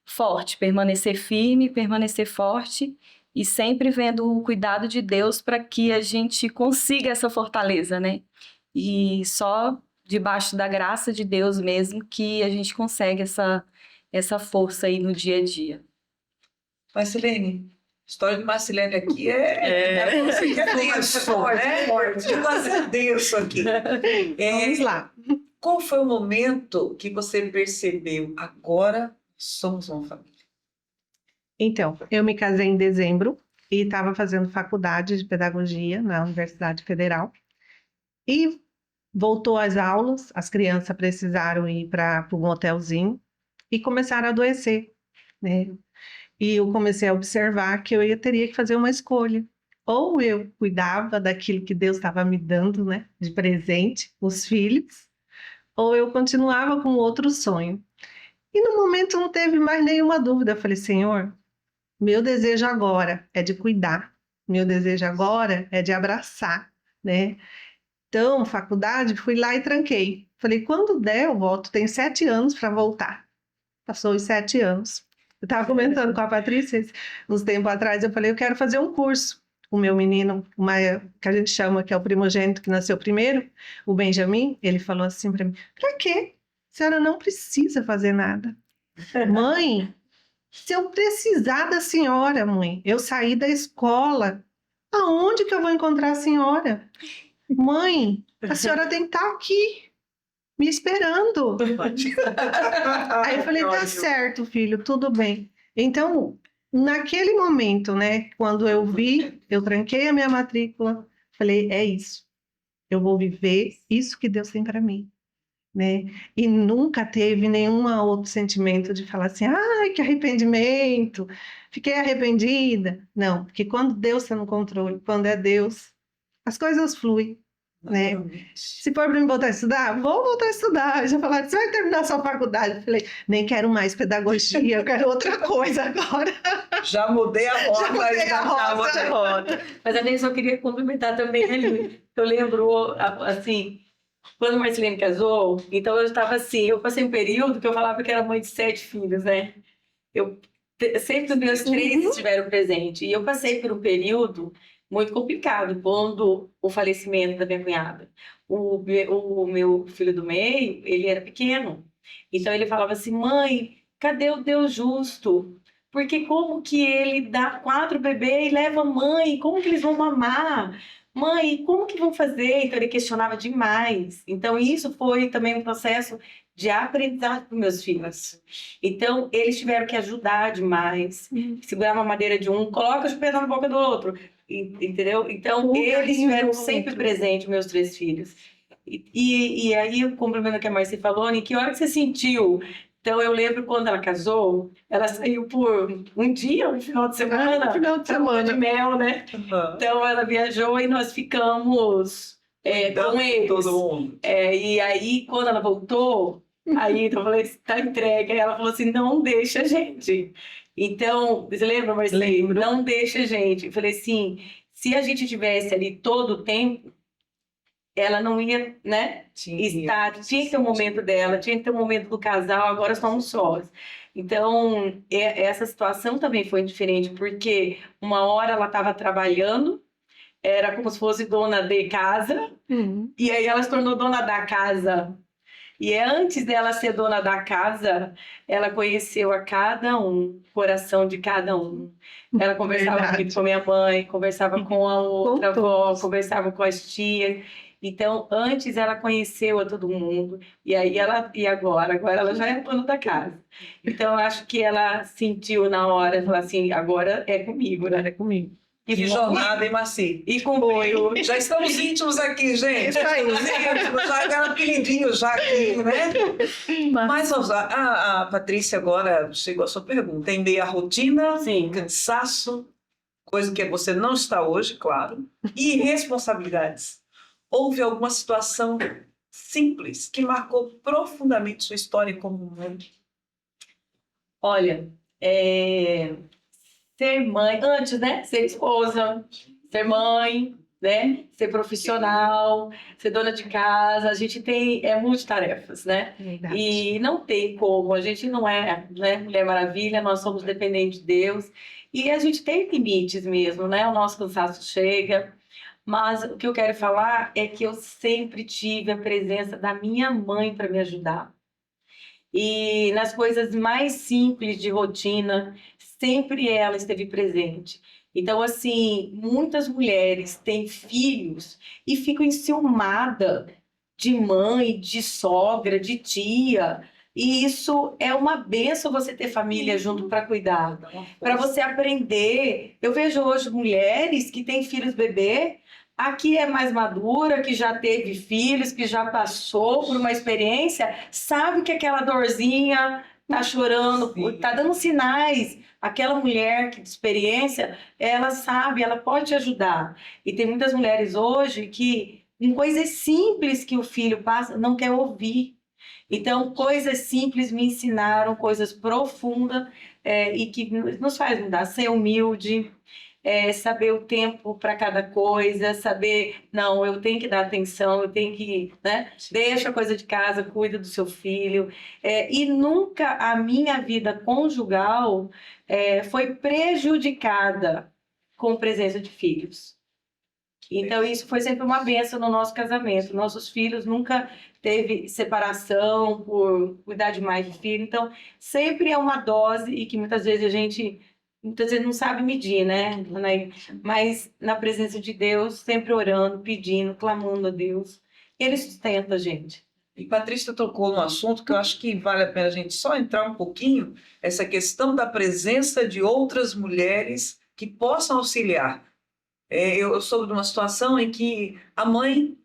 forte, permanecer firme, permanecer forte e sempre vendo o cuidado de Deus para que a gente consiga essa fortaleza, né? E só debaixo da graça de Deus mesmo que a gente consegue essa força aí no dia a dia. Marcelene, a história de Marcelene aqui você que é denso, né? É denso aqui. Vamos lá. Qual foi o momento que você percebeu, agora somos uma família? Então, eu me casei em dezembro e estava fazendo faculdade de pedagogia na Universidade Federal. E voltou às aulas, as crianças precisaram ir para um hotelzinho e começaram a adoecer, né? E eu comecei a observar que eu teria que fazer uma escolha. Ou eu cuidava daquilo que Deus estava me dando, né, de presente, os filhos, ou eu continuava com outro sonho. E no momento não teve mais nenhuma dúvida. Eu falei, Senhor, meu desejo agora é de cuidar, meu desejo agora é de abraçar, né? Então, faculdade, fui lá e tranquei. Falei, quando der eu volto, tenho 7 anos para voltar. Passou os 7 anos. Eu estava comentando com a Patrícia uns tempos atrás, eu falei, eu quero fazer um curso. o meu menino, que a gente chama que é o primogênito que nasceu primeiro, o Benjamin, ele falou assim para mim: para quê? A senhora não precisa fazer nada. Mãe, se eu precisar da senhora, mãe, eu saí da escola, aonde que eu vou encontrar a senhora? Mãe, a senhora tem que estar aqui, me esperando. Aí eu falei: tá certo, filho, tudo bem. Então, naquele momento, né, quando eu vi, eu tranquei a minha matrícula, falei: é isso, eu vou viver isso que Deus tem para mim, né? E nunca teve nenhum outro sentimento de falar assim: ai, que arrependimento, fiquei arrependida. Não, porque quando Deus está no controle, quando é Deus, as coisas fluem, né? Se for para me voltar a estudar, vou voltar a estudar. Já falaram: você vai terminar sua faculdade? Eu falei: nem quero mais pedagogia, eu quero outra coisa agora. Já mudei a rota. Já mudei a rota. Mas a Neide, eu queria complementar também, né, Lu? Eu lembro, assim, quando o Marcelino casou, então eu estava assim, eu passei um período que eu falava que era mãe de 7 filhos, né? Sempre os meus 3 estiveram presentes. E eu passei por um período muito complicado, quando o falecimento da minha cunhada. O meu filho do meio, ele era pequeno. Então ele falava assim: mãe, cadê o Deus justo? Porque como que ele dá 4 bebês e leva a mãe? Como que eles vão mamar? Mãe, como que vão fazer? Então ele questionava demais. Então isso foi também um processo de aprendizado para meus filhos. Então eles tiveram que ajudar demais. Segurar uma madeira de um, coloca a chupeta na boca do outro. Entendeu? Então, eles estiveram sempre presentes, meus 3 filhos. E aí, o complemento que a Marci falou, em que hora que você sentiu? Então, eu lembro quando ela casou, ela saiu por um dia, um final de semana. Final de semana. De mel, né? Então, ela viajou e nós ficamos com eles. Todo mundo. E aí, quando ela voltou, aí eu falei: tá entregue. Aí ela falou assim: não deixa a gente. Então, você lembra, Marcelo? Lembro. Não deixa a gente. Eu falei assim: se a gente tivesse ali todo o tempo, ela não ia, né? Tinha que ter um momento dela, tinha que ter um momento do casal, agora somos sós. Então, essa situação também foi diferente, porque uma hora ela estava trabalhando, era como se fosse dona de casa, e aí ela se tornou dona da casa. E antes dela ser dona da casa, ela conheceu a cada um, o coração de cada um. Ela conversava muito com a minha mãe, conversava com a outra avó, conversava com as tias. Então, antes ela conheceu a todo mundo. E aí agora ela já é dona da casa. Então, eu acho que ela sentiu na hora, falar assim: agora é comigo, né? É comigo. Que jornada, hein, Marci? E cumpriu. Já estamos íntimos aqui, gente. Isso aí. Já era apelidinho já aqui, né? Mas vamos lá. A Patrícia agora chegou a sua pergunta. Em meio à rotina, cansaço, coisa que você não está hoje, claro, e responsabilidades. Houve alguma situação simples que marcou profundamente sua história como mãe? Olha, ser mãe, antes, né? Ser esposa, ser mãe, né? Ser profissional, ser dona de casa. A gente tem multitarefas, né? Verdade. E não tem como. A gente não é, né, Mulher Maravilha, nós somos dependentes de Deus. E a gente tem limites mesmo, né? O nosso cansaço chega. Mas o que eu quero falar é que eu sempre tive a presença da minha mãe para me ajudar. E nas coisas mais simples de rotina, sempre ela esteve presente. Então, assim, muitas mulheres têm filhos e ficam enciumadas de mãe, de sogra, de tia. E isso é uma benção, você ter família junto para cuidar, para você aprender. Eu vejo hoje mulheres que têm filhos bebê, aqui é mais madura, que já teve filhos, que já passou por uma experiência, sabe que aquela dorzinha tá chorando, tá dando sinais. Aquela mulher que de experiência, ela sabe, ela pode te ajudar. E tem muitas mulheres hoje que, em coisas simples que o filho passa, não quer ouvir. Então, coisas simples me ensinaram, coisas profundas, e que nos faz mudar, ser humilde, saber o tempo para cada coisa, saber, não, eu tenho que dar atenção, eu tenho que, né? Deixa a coisa de casa, cuida do seu filho. E nunca a minha vida conjugal foi prejudicada com presença de filhos. Então, isso foi sempre uma bênção no nosso casamento. Nossos filhos nunca teve separação por cuidar demais de filho. Então, sempre é uma dose e que muitas vezes a gente não sabe medir, né? Mas na presença de Deus, sempre orando, pedindo, clamando a Deus. Ele sustenta a gente. E Patrícia tocou num assunto que eu acho que vale a pena a gente só entrar um pouquinho, essa questão da presença de outras mulheres que possam auxiliar. Eu soube de uma situação em que a mãe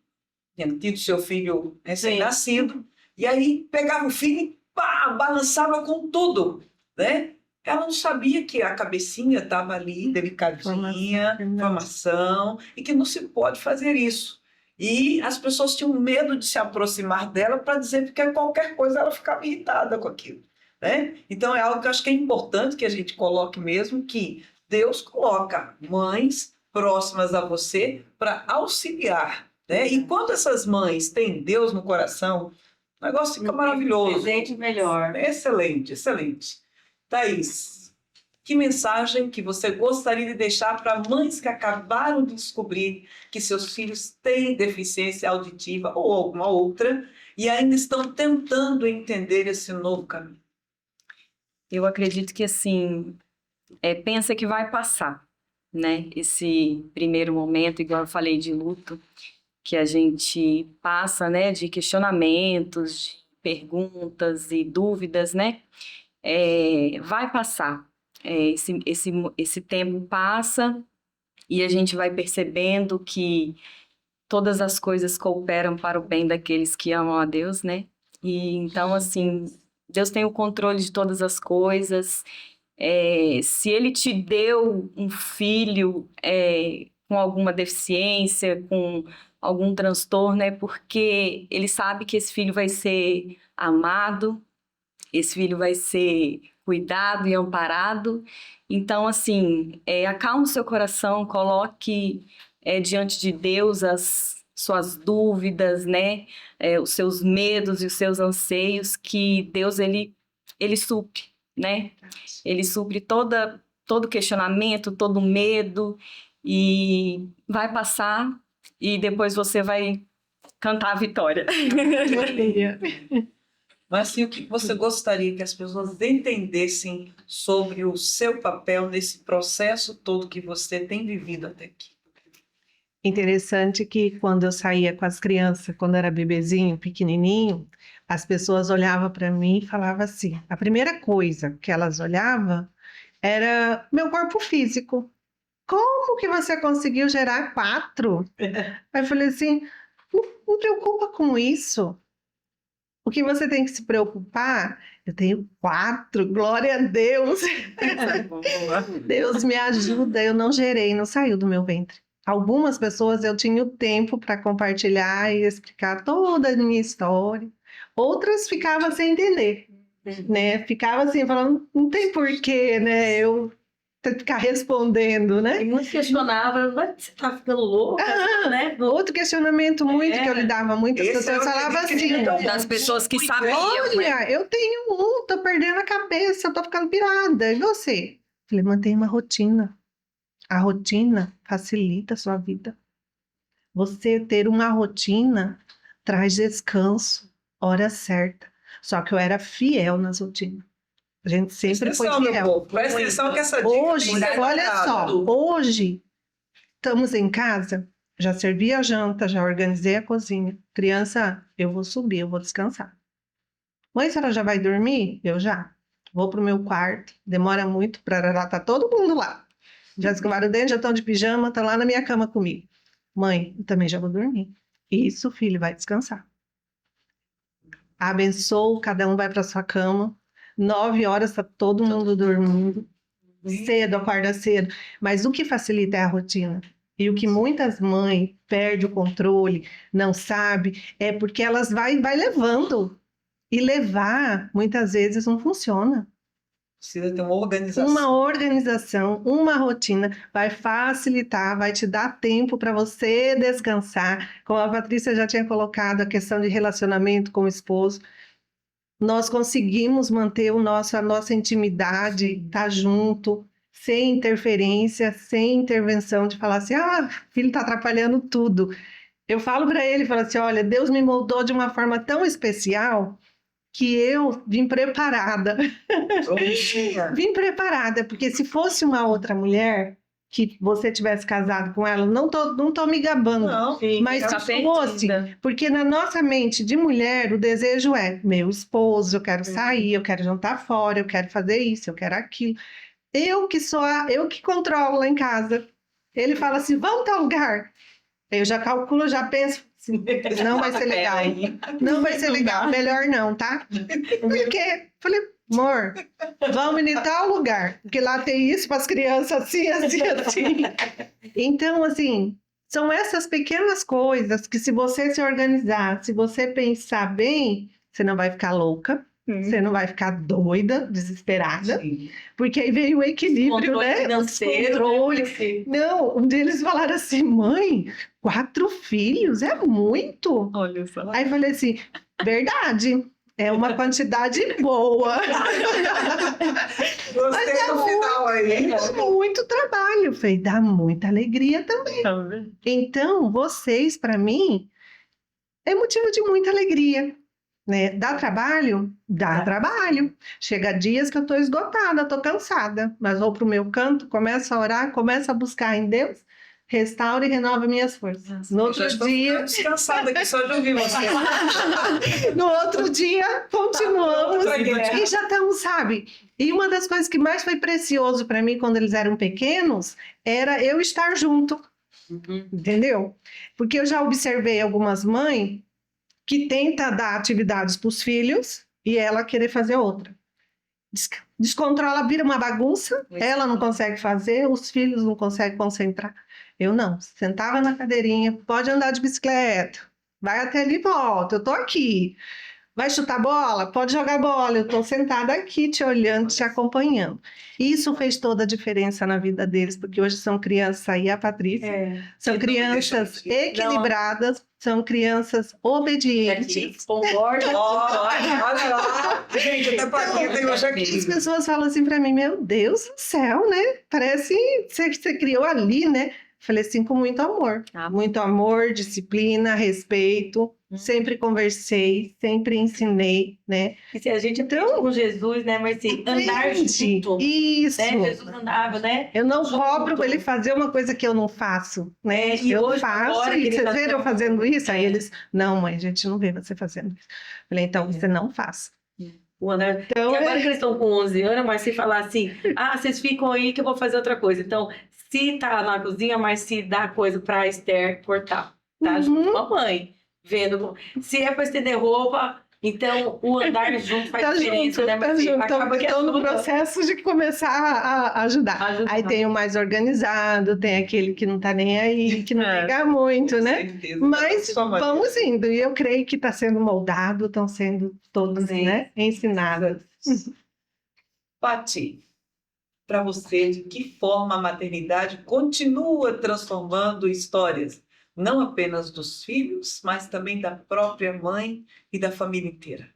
tinha tido seu filho recém-nascido, e aí pegava o filho e pá, balançava com tudo, né? Ela não sabia que a cabecinha estava ali, delicadinha, formação, e que não se pode fazer isso. E as pessoas tinham medo de se aproximar dela para dizer que qualquer coisa ela ficava irritada com aquilo, né? Então é algo que eu acho que é importante que a gente coloque mesmo, que Deus coloca mães próximas a você para auxiliar, né? E quando essas mães têm Deus no coração, o negócio fica maravilhoso. Presente melhor. Excelente, excelente. Thaís, que mensagem que você gostaria de deixar para mães que acabaram de descobrir que seus filhos têm deficiência auditiva ou alguma outra e ainda estão tentando entender esse novo caminho? Eu acredito que, assim, pensa que vai passar, né? Esse primeiro momento, igual eu falei, de luto, que a gente passa, né? De questionamentos, de perguntas e dúvidas, né? Vai passar. Esse tempo passa e a gente vai percebendo que todas as coisas cooperam para o bem daqueles que amam a Deus, né? E então, assim, Deus tem o controle de todas as coisas. Se Ele te deu um filho com alguma deficiência, com algum transtorno, é porque Ele sabe que esse filho vai ser amado, esse filho vai ser cuidado e amparado. Então, assim, acalme o seu coração, coloque diante de Deus as suas dúvidas, né? Os seus medos e os seus anseios, que Deus, Ele supre, né? Ele supre todo questionamento, todo medo, e vai passar, e depois você vai cantar a vitória. Mas assim, o que você gostaria que as pessoas entendessem sobre o seu papel nesse processo todo que você tem vivido até aqui? Interessante que quando eu saía com as crianças, quando era bebezinho, pequenininho, as pessoas olhavam para mim e falavam assim, a primeira coisa que elas olhavam era meu corpo físico. Como que você conseguiu gerar 4? Aí eu falei assim, não preocupa com isso. O que você tem que se preocupar, eu tenho 4, glória a Deus. Deus me ajuda, eu não gerei, não saiu do meu ventre. Algumas pessoas eu tinha o tempo para compartilhar e explicar toda a minha história. Outras ficavam sem entender, né? Ficava assim, falando, não tem porquê, né? Eu ficar respondendo, né? E muitos questionavam, você tá ficando louca, né? Outro questionamento muito que eu lidava muito, as pessoas falavam assim, das pessoas que sabiam. Olha, eu tenho tô perdendo a cabeça, eu tô ficando pirada, e você? Falei, mantenha uma rotina. A rotina facilita a sua vida. Você ter uma rotina traz descanso, hora certa. Só que eu era fiel nas rotinas. A gente sempre foi fiel. Presta atenção que essa dica hoje, olha só, hoje estamos em casa, já servi a janta, já organizei a cozinha. Criança, eu vou subir, eu vou descansar. Mãe, a senhora já vai dormir? Eu já. Vou pro meu quarto, demora muito para lá, tá todo mundo lá. Já escovaram o dente, já estão de pijama, estão lá na minha cama comigo. Mãe, eu também já vou dormir. Isso, filho, vai descansar. Abençoo, cada um vai para sua cama. 9 horas está todo mundo dormindo. Cedo, acorda cedo. Mas o que facilita é a rotina. E o que muitas mães perdem o controle, não sabe, é porque elas vai levando. E levar, muitas vezes, não funciona. Precisa ter uma organização. Uma organização, uma rotina vai facilitar, vai te dar tempo para você descansar. Como a Patrícia já tinha colocado, a questão de relacionamento com o esposo. Nós conseguimos manter a nossa intimidade, estar junto, sem interferência, sem intervenção de falar assim, filho está atrapalhando tudo. Eu falo para ele, falo assim, olha, Deus me moldou de uma forma tão especial que eu vim preparada. Vim preparada, porque se fosse uma outra mulher que você tivesse casado com ela, não tô me gabando, Não, mas se fosse, porque na nossa mente de mulher, o desejo é meu esposo, eu quero sair, eu quero jantar fora, eu quero fazer isso, eu quero aquilo. Eu que controlo lá em casa. Ele fala assim, vamos tal lugar. Eu já calculo, já penso, assim, não vai ser legal. Não vai ser legal, melhor não, tá? Porque, falei, amor, vamos em tal lugar, porque lá tem isso para as crianças assim, assim, assim. Então, assim, são essas pequenas coisas que se você se organizar, se você pensar bem, você não vai ficar louca. Você não vai ficar doida, desesperada, porque aí veio o equilíbrio, né? Controle. Não, um deles falaram assim, mãe, 4 filhos é muito. Olha só. Aí falei assim, verdade, é uma quantidade boa. Gostei do final aí. É muito trabalho, falei, dá muita alegria também. Então, vocês, para mim, é motivo de muita alegria. Né? Dá trabalho? Dá trabalho. Chega dias que eu estou esgotada, estou cansada, mas vou para o meu canto, começo a orar, começo a buscar em Deus, restaura e renova minhas forças. No outro dia... descansada aqui só de ouvir você. No outro dia, continuamos e já estamos, sabe? E uma das coisas que mais foi precioso para mim quando eles eram pequenos era eu estar junto, entendeu? Porque eu já observei algumas mães que tenta dar atividades para os filhos e ela querer fazer outra. Descontrola, vira uma bagunça, ela não consegue fazer, os filhos não conseguem concentrar. Eu não, sentava na cadeirinha, pode andar de bicicleta, vai até ali e volta, eu tô aqui. Vai chutar bola? Pode jogar bola, eu tô sentada aqui te olhando, te acompanhando. Isso fez toda a diferença na vida deles, porque hoje são crianças, aí a Patrícia, são crianças equilibradas, são crianças obedientes. Concordo. Olha lá. Gente, até plaquinha tem hoje aqui. As pessoas falam assim para mim, meu Deus do céu, né? Parece que você criou ali, né? Falei assim, com muito amor. Muito amor, disciplina, respeito. Sempre conversei, sempre ensinei, né? E se a gente aprende com Jesus, né, Marci? Andar junto. Isso. Né? Jesus andava, né? Eu não cobro ele fazer uma coisa que eu não faço, né? E eu hoje, faço, agora, e vocês viram eu tá... fazendo isso? Aí eles, não, mãe, a gente não vê você fazendo isso. Falei, então você não faça. O andar... Então, e agora que eles estão com 11 anos, mas se falar assim, vocês ficam aí que eu vou fazer outra coisa. Então, se tá na cozinha, mas se dá coisa pra Esther cortar, tá junto com a mãe, vendo. Se é pra estender roupa, então o andar junto faz diferença, junto, né? Mas junto. acaba que Estão no processo de começar a ajudar. Aí tem o mais organizado, tem aquele que não tá nem aí, que não liga muito, né? Mas vamos indo. E eu creio que está sendo moldado, estão sendo todos, né, ensinados. Pati, para você, de que forma a maternidade continua transformando histórias, não apenas dos filhos, mas também da própria mãe e da família inteira?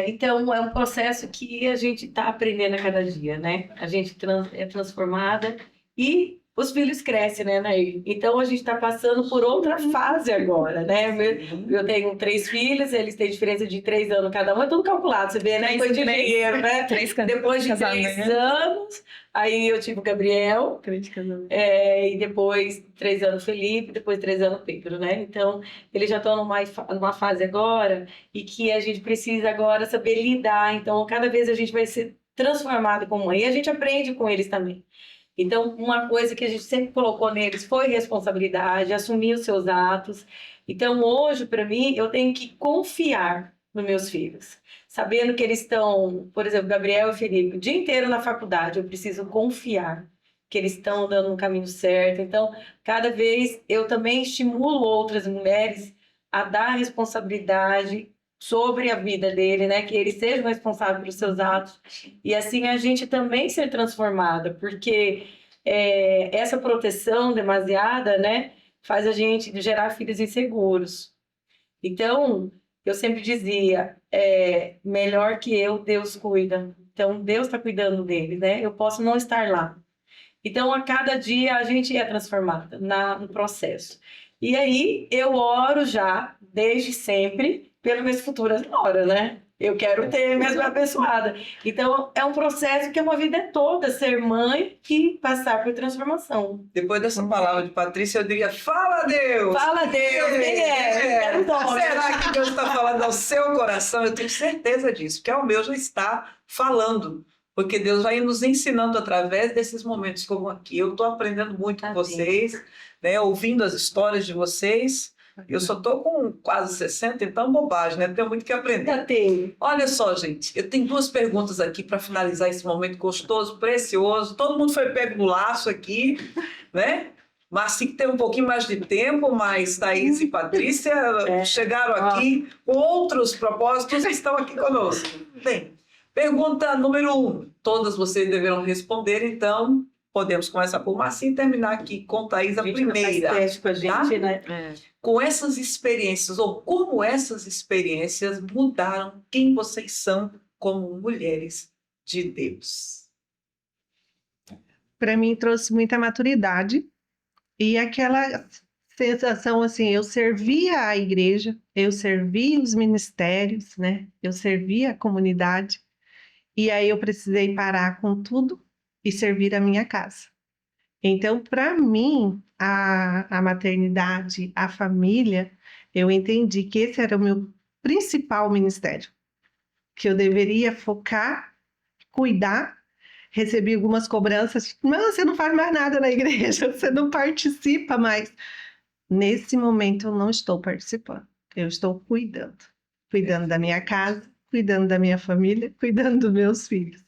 Então, é um processo que a gente está aprendendo a cada dia, né? A gente é transformada e os filhos crescem, né, Nair? Então, a gente está passando por outra fase agora, né? Eu tenho 3 filhos, eles têm diferença de 3 anos cada um, é tudo calculado, você vê, né? Foi de dinheiro, né? Depois de 3 anos, aí eu tive o Gabriel, e depois 3 anos Felipe, depois 3 anos Pedro, né? Então, eles já estão numa fase agora e que a gente precisa agora saber lidar. Então, cada vez a gente vai ser transformado como mãe e a gente aprende com eles também. Então, uma coisa que a gente sempre colocou neles foi responsabilidade, assumir os seus atos. Então, hoje, para mim, eu tenho que confiar nos meus filhos. Sabendo que eles estão, por exemplo, Gabriel e Felipe, o dia inteiro na faculdade, eu preciso confiar que eles estão dando no caminho certo. Então, cada vez eu também estimulo outras mulheres a dar responsabilidade sobre a vida dele, né? Que eles sejam responsáveis pelos seus atos. E assim a gente também ser transformada, porque essa proteção demasiada, né? Faz a gente gerar filhos inseguros. Então, eu sempre dizia, melhor que eu, Deus cuida. Então, Deus está cuidando dele, né? Eu posso não estar lá. Então, a cada dia a gente é transformada no processo. E aí, eu oro já, desde sempre, pelas minhas futuras noras, né? Eu quero ter mesmo abençoada. Então, é um processo que é uma vida toda, ser mãe e passar por transformação. Depois dessa palavra de Patrícia, eu diria, fala Deus! Fala Deus! Quem é? Será que Deus está falando ao seu coração? Eu tenho certeza disso, porque ao meu já está falando. Porque Deus vai nos ensinando através desses momentos como aqui. Eu estou aprendendo muito com vocês, né? Ouvindo as histórias de vocês. Eu só estou com quase 60, então bobagem, né? Tenho muito que aprender. Já tenho. Olha só, gente, eu tenho 2 perguntas aqui para finalizar esse momento gostoso, precioso. Todo mundo foi pego no laço aqui, né? Mas tem que ter um pouquinho mais de tempo, mas Thaís e Patrícia chegaram aqui com outros propósitos e estão aqui conosco. Bem, pergunta número 1. Todas vocês deverão responder, então podemos começar por Marcinha e terminar aqui com Thaís a primeira. Faz teste com a gente, né? Com essas experiências, ou como essas experiências mudaram quem vocês são como mulheres de Deus? Para mim trouxe muita maturidade e aquela sensação assim, eu servia a igreja, eu servia os ministérios, né? Eu servia a comunidade e aí eu precisei parar com tudo e servir a minha casa. Então, para mim, a maternidade, a família, eu entendi que esse era o meu principal ministério, que eu deveria focar, cuidar. Recebi algumas cobranças, mas você não faz mais nada na igreja, você não participa mais. Nesse momento, eu não estou participando, eu estou cuidando da minha casa, cuidando da minha família, cuidando dos meus filhos.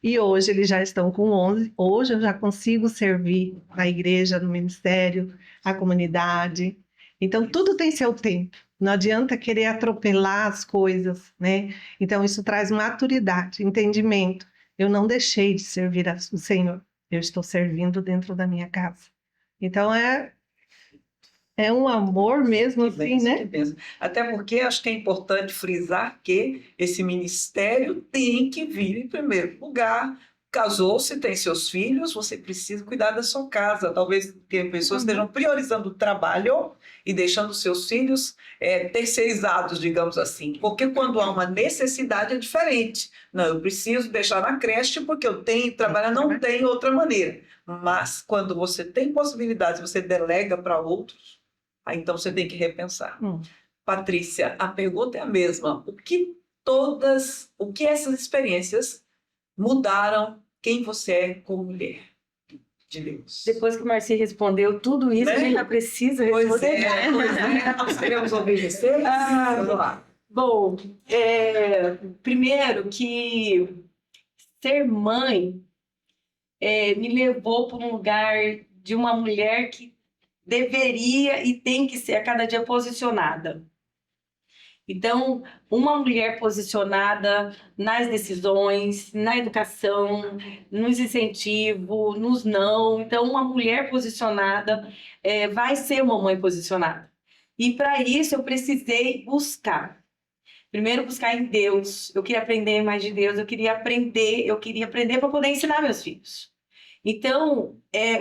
E hoje eles já estão com 11. Hoje eu já consigo servir a igreja, no ministério, a comunidade. Então, tudo tem seu tempo. Não adianta querer atropelar as coisas, né? Então, isso traz maturidade, entendimento. Eu não deixei de servir o Senhor. Eu estou servindo dentro da minha casa. Então, é um amor mesmo, assim, né? Até porque acho que é importante frisar que esse ministério tem que vir em primeiro lugar. Casou-se, tem seus filhos, você precisa cuidar da sua casa. Talvez pessoas estejam priorizando o trabalho e deixando seus filhos terceirizados, digamos assim. Porque quando há uma necessidade é diferente. Não, eu preciso deixar na creche porque eu tenho que trabalhar, não tem outra maneira. Mas quando você tem possibilidades, você delega para outros, aí então você tem que repensar. Patrícia, a pergunta é a mesma. O que essas experiências mudaram quem você é como mulher de Deus? Depois que o Marci respondeu tudo isso, Né? a gente ainda precisa responder. Pois é. Nós queremos ouvir vocês. Vamos lá. Bom, primeiro que ser mãe me levou para um lugar de uma mulher que deveria e tem que ser a cada dia posicionada. Então, uma mulher posicionada nas decisões, na educação, nos incentivos, nos não. Então, uma mulher posicionada vai ser uma mãe posicionada. E para isso eu precisei buscar. Primeiro, buscar em Deus. Eu queria aprender mais de Deus, eu queria aprender para poder ensinar meus filhos. Então,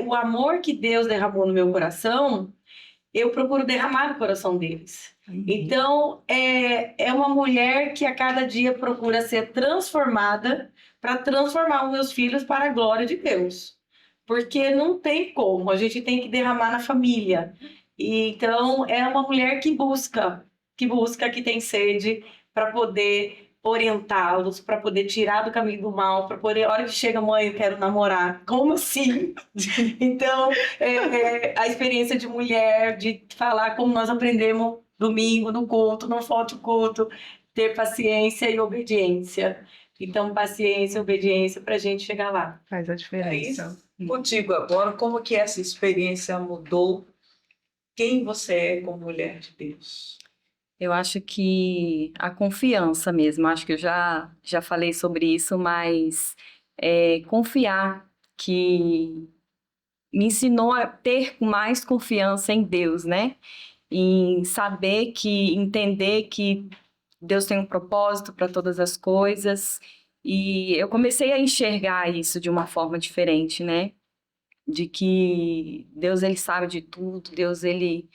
o amor que Deus derramou no meu coração, eu procuro derramar no coração deles. Então, é uma mulher que a cada dia procura ser transformada para transformar os meus filhos para a glória de Deus. Porque não tem como, a gente tem que derramar na família. E, então, é uma mulher que busca, que tem sede para poder orientá-los, para poder tirar do caminho do mal, para poder, a hora que chega, mãe, eu quero namorar. Como assim? Então, a experiência de mulher, de falar como nós aprendemos domingo no culto, não falta o culto, ter paciência e obediência. Então, paciência e obediência para a gente chegar lá. Faz a diferença. Contigo agora, como que essa experiência mudou quem você é como mulher de Deus? Eu acho que a confiança mesmo, acho que eu já falei sobre isso, mas confiar, que me ensinou a ter mais confiança em Deus, né? Em saber entender que Deus tem um propósito para todas as coisas E eu comecei a enxergar isso de uma forma diferente, né? De que Deus, ele sabe de tudo, Deus, ele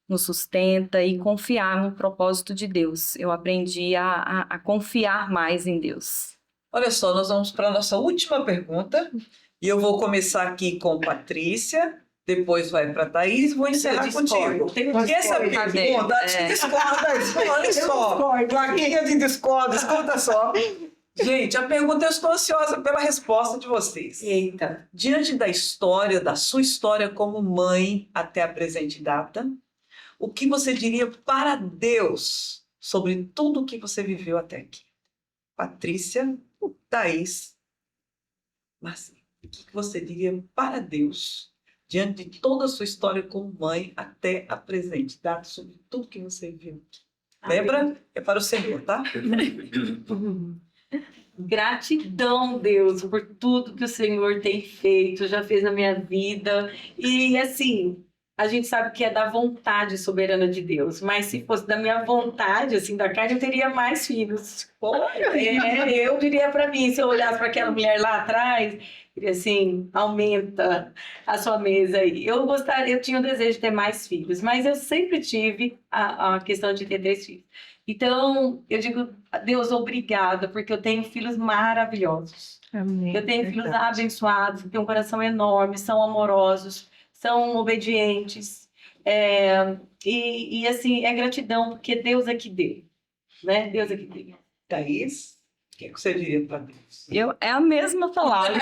nos sustenta, e confiar no propósito de Deus. Eu aprendi a confiar mais em Deus. Olha só, nós vamos para a nossa última pergunta. E eu vou começar aqui com Patrícia, depois vai para a Thaís e vou encerrar contigo. E essa pergunta, olha só, plaquinha de discórdia, escuta só. Gente, a pergunta, eu estou ansiosa pela resposta de vocês. Eita. Diante da história, da sua história como mãe até a presente data, o que você diria para Deus sobre tudo o que você viveu até aqui? Patrícia, Thaís, Marcinha, o que você diria para Deus diante de toda a sua história como mãe até a presente data, sobre tudo que você viu aqui? Lembra? É para o Senhor, tá? Gratidão, Deus, por tudo que o Senhor tem feito, já fez na minha vida. E assim, a gente sabe que é da vontade soberana de Deus, mas se fosse da minha vontade, assim, da carne, eu teria mais filhos. Eu diria para mim, se eu olhasse para aquela mulher lá atrás, diria assim, aumenta a sua mesa aí. Eu tinha o desejo de ter mais filhos, mas eu sempre tive a questão de ter 3 filhos. Então, eu digo, Deus, obrigada, porque eu tenho filhos maravilhosos. Amém. Eu tenho filhos abençoados, que têm um coração enorme, são amorosos, são obedientes. E assim, é gratidão, porque Deus é que deu. Né? Deus é que deu. Thaís, o que você diria para Deus? É a mesma palavra.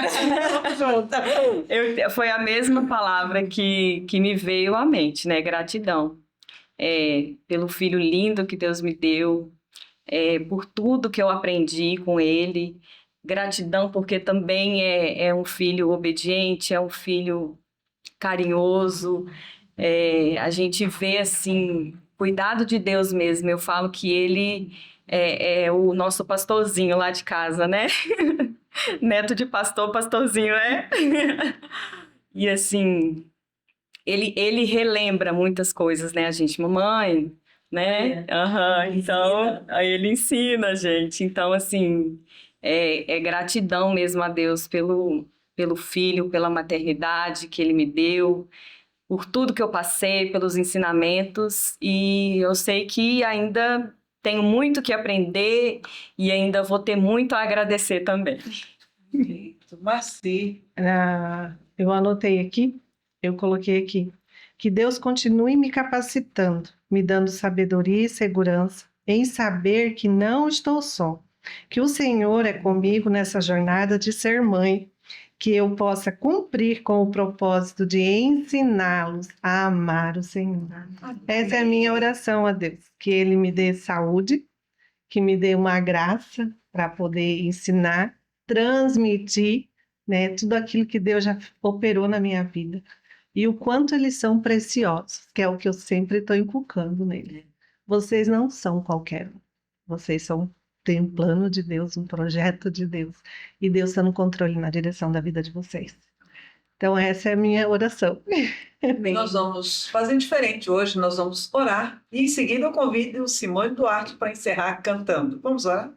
Foi a mesma palavra que me veio à mente, né? Gratidão. Pelo filho lindo que Deus me deu, por tudo que eu aprendi com ele. Gratidão porque também é um filho obediente, é um filho carinhoso. A gente vê, assim, cuidado de Deus mesmo. Eu falo que ele é o nosso pastorzinho lá de casa, né? Neto de pastor, pastorzinho, né? E assim, ele relembra muitas coisas, né, a gente? Mamãe, né? Então, aí ele ensina a gente. Então, assim, é gratidão mesmo a Deus pelo filho, pela maternidade que ele me deu, por tudo que eu passei, pelos ensinamentos. E eu sei que ainda tenho muito que aprender e ainda vou ter muito a agradecer também. Marci. Eu anotei aqui, eu coloquei aqui, que Deus continue me capacitando, me dando sabedoria e segurança em saber que não estou só, que o Senhor é comigo nessa jornada de ser mãe, que eu possa cumprir com o propósito de ensiná-los a amar o Senhor. Essa é a minha oração a Deus, que Ele me dê saúde, que me dê uma graça para poder ensinar, transmitir, né, tudo aquilo que Deus já operou na minha vida. E o quanto eles são preciosos, que é o que eu sempre estou inculcando neles. Vocês não são qualquer um. Vocês têm um plano de Deus, um projeto de Deus. E Deus está no controle, na direção da vida de vocês. Então essa é a minha oração. Nós vamos fazer diferente hoje, nós vamos orar. E em seguida eu convido o Simone Duarte para encerrar cantando. Vamos orar?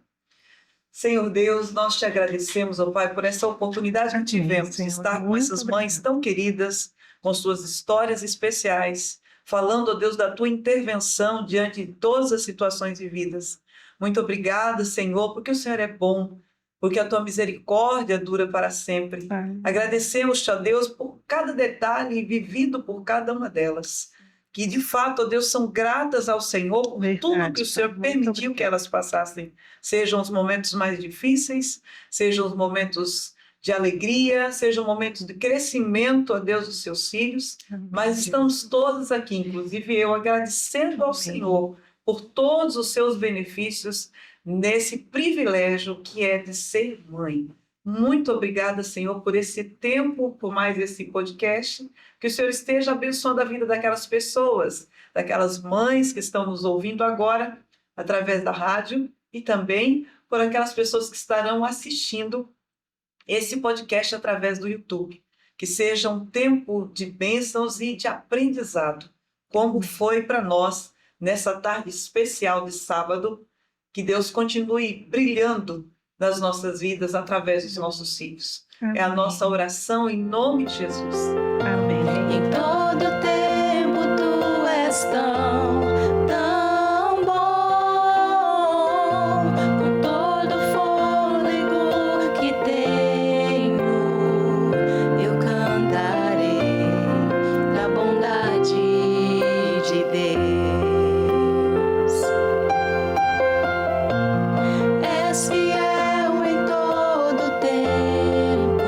Senhor Deus, nós te agradecemos, ó Pai, por essa oportunidade que tivemos de estar com essas mães tão queridas, com suas histórias especiais, falando, ó Deus, da tua intervenção diante de todas as situações vividas. Muito obrigada, Senhor, porque o Senhor é bom, porque a tua misericórdia dura para sempre. Agradecemos-te, ó Deus, por cada detalhe vivido por cada uma delas, que de fato, ó Deus, são gratas ao Senhor por tudo que o Senhor permitiu que elas passassem, sejam os momentos mais difíceis, sejam os momentos de alegria, sejam momentos de crescimento, ó Deus, dos seus filhos, mas estamos todas aqui, inclusive eu, agradecendo ao Senhor por todos os seus benefícios nesse privilégio que é de ser mãe. Muito obrigada, Senhor, por esse tempo, por mais esse podcast, que o Senhor esteja abençoando a vida daquelas pessoas, daquelas mães que estão nos ouvindo agora, através da rádio, e também por aquelas pessoas que estarão assistindo esse podcast através do YouTube. Que seja um tempo de bênçãos e de aprendizado, como foi para nós nessa tarde especial de sábado. Que Deus continue brilhando nas nossas vidas através dos nossos filhos. Amém. É a nossa oração em nome de Jesus. Amém. Em todo tempo tu és tão bom, com todo fôlego que tenho, eu cantarei da bondade de Deus. És fiel em todo tempo.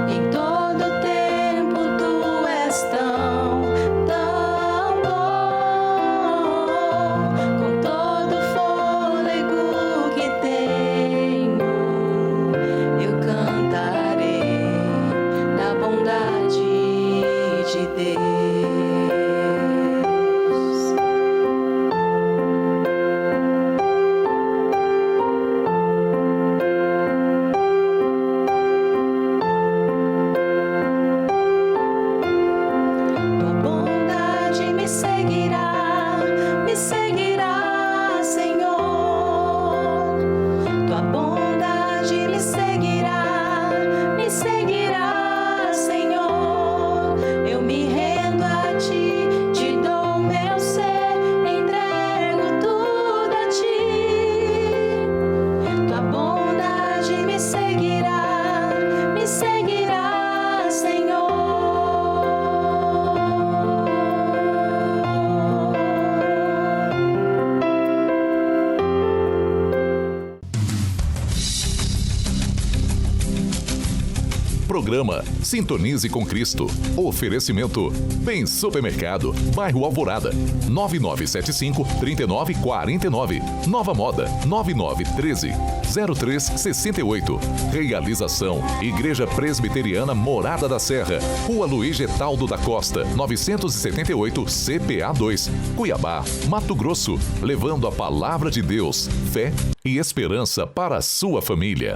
Em todo tempo tu és tão bom, com todo fôlego que tenho, eu cantarei da bondade de Deus. Tua bondade me seguirá, Senhor. Tua bondade me seguirá, Senhor. Eu me rendo a ti, te dou meu ser, entrego tudo a ti. Tua bondade me seguirá, Senhor. Programa Sintonize com Cristo. Oferecimento Bem Supermercado, bairro Alvorada, 9975-3949. Nova Moda, 9913-0368. Realização Igreja Presbiteriana Morada da Serra, Rua Luiz Getaldo da Costa, 978, CPA 2, Cuiabá, Mato Grosso. Levando a palavra de Deus, fé e esperança para a sua família.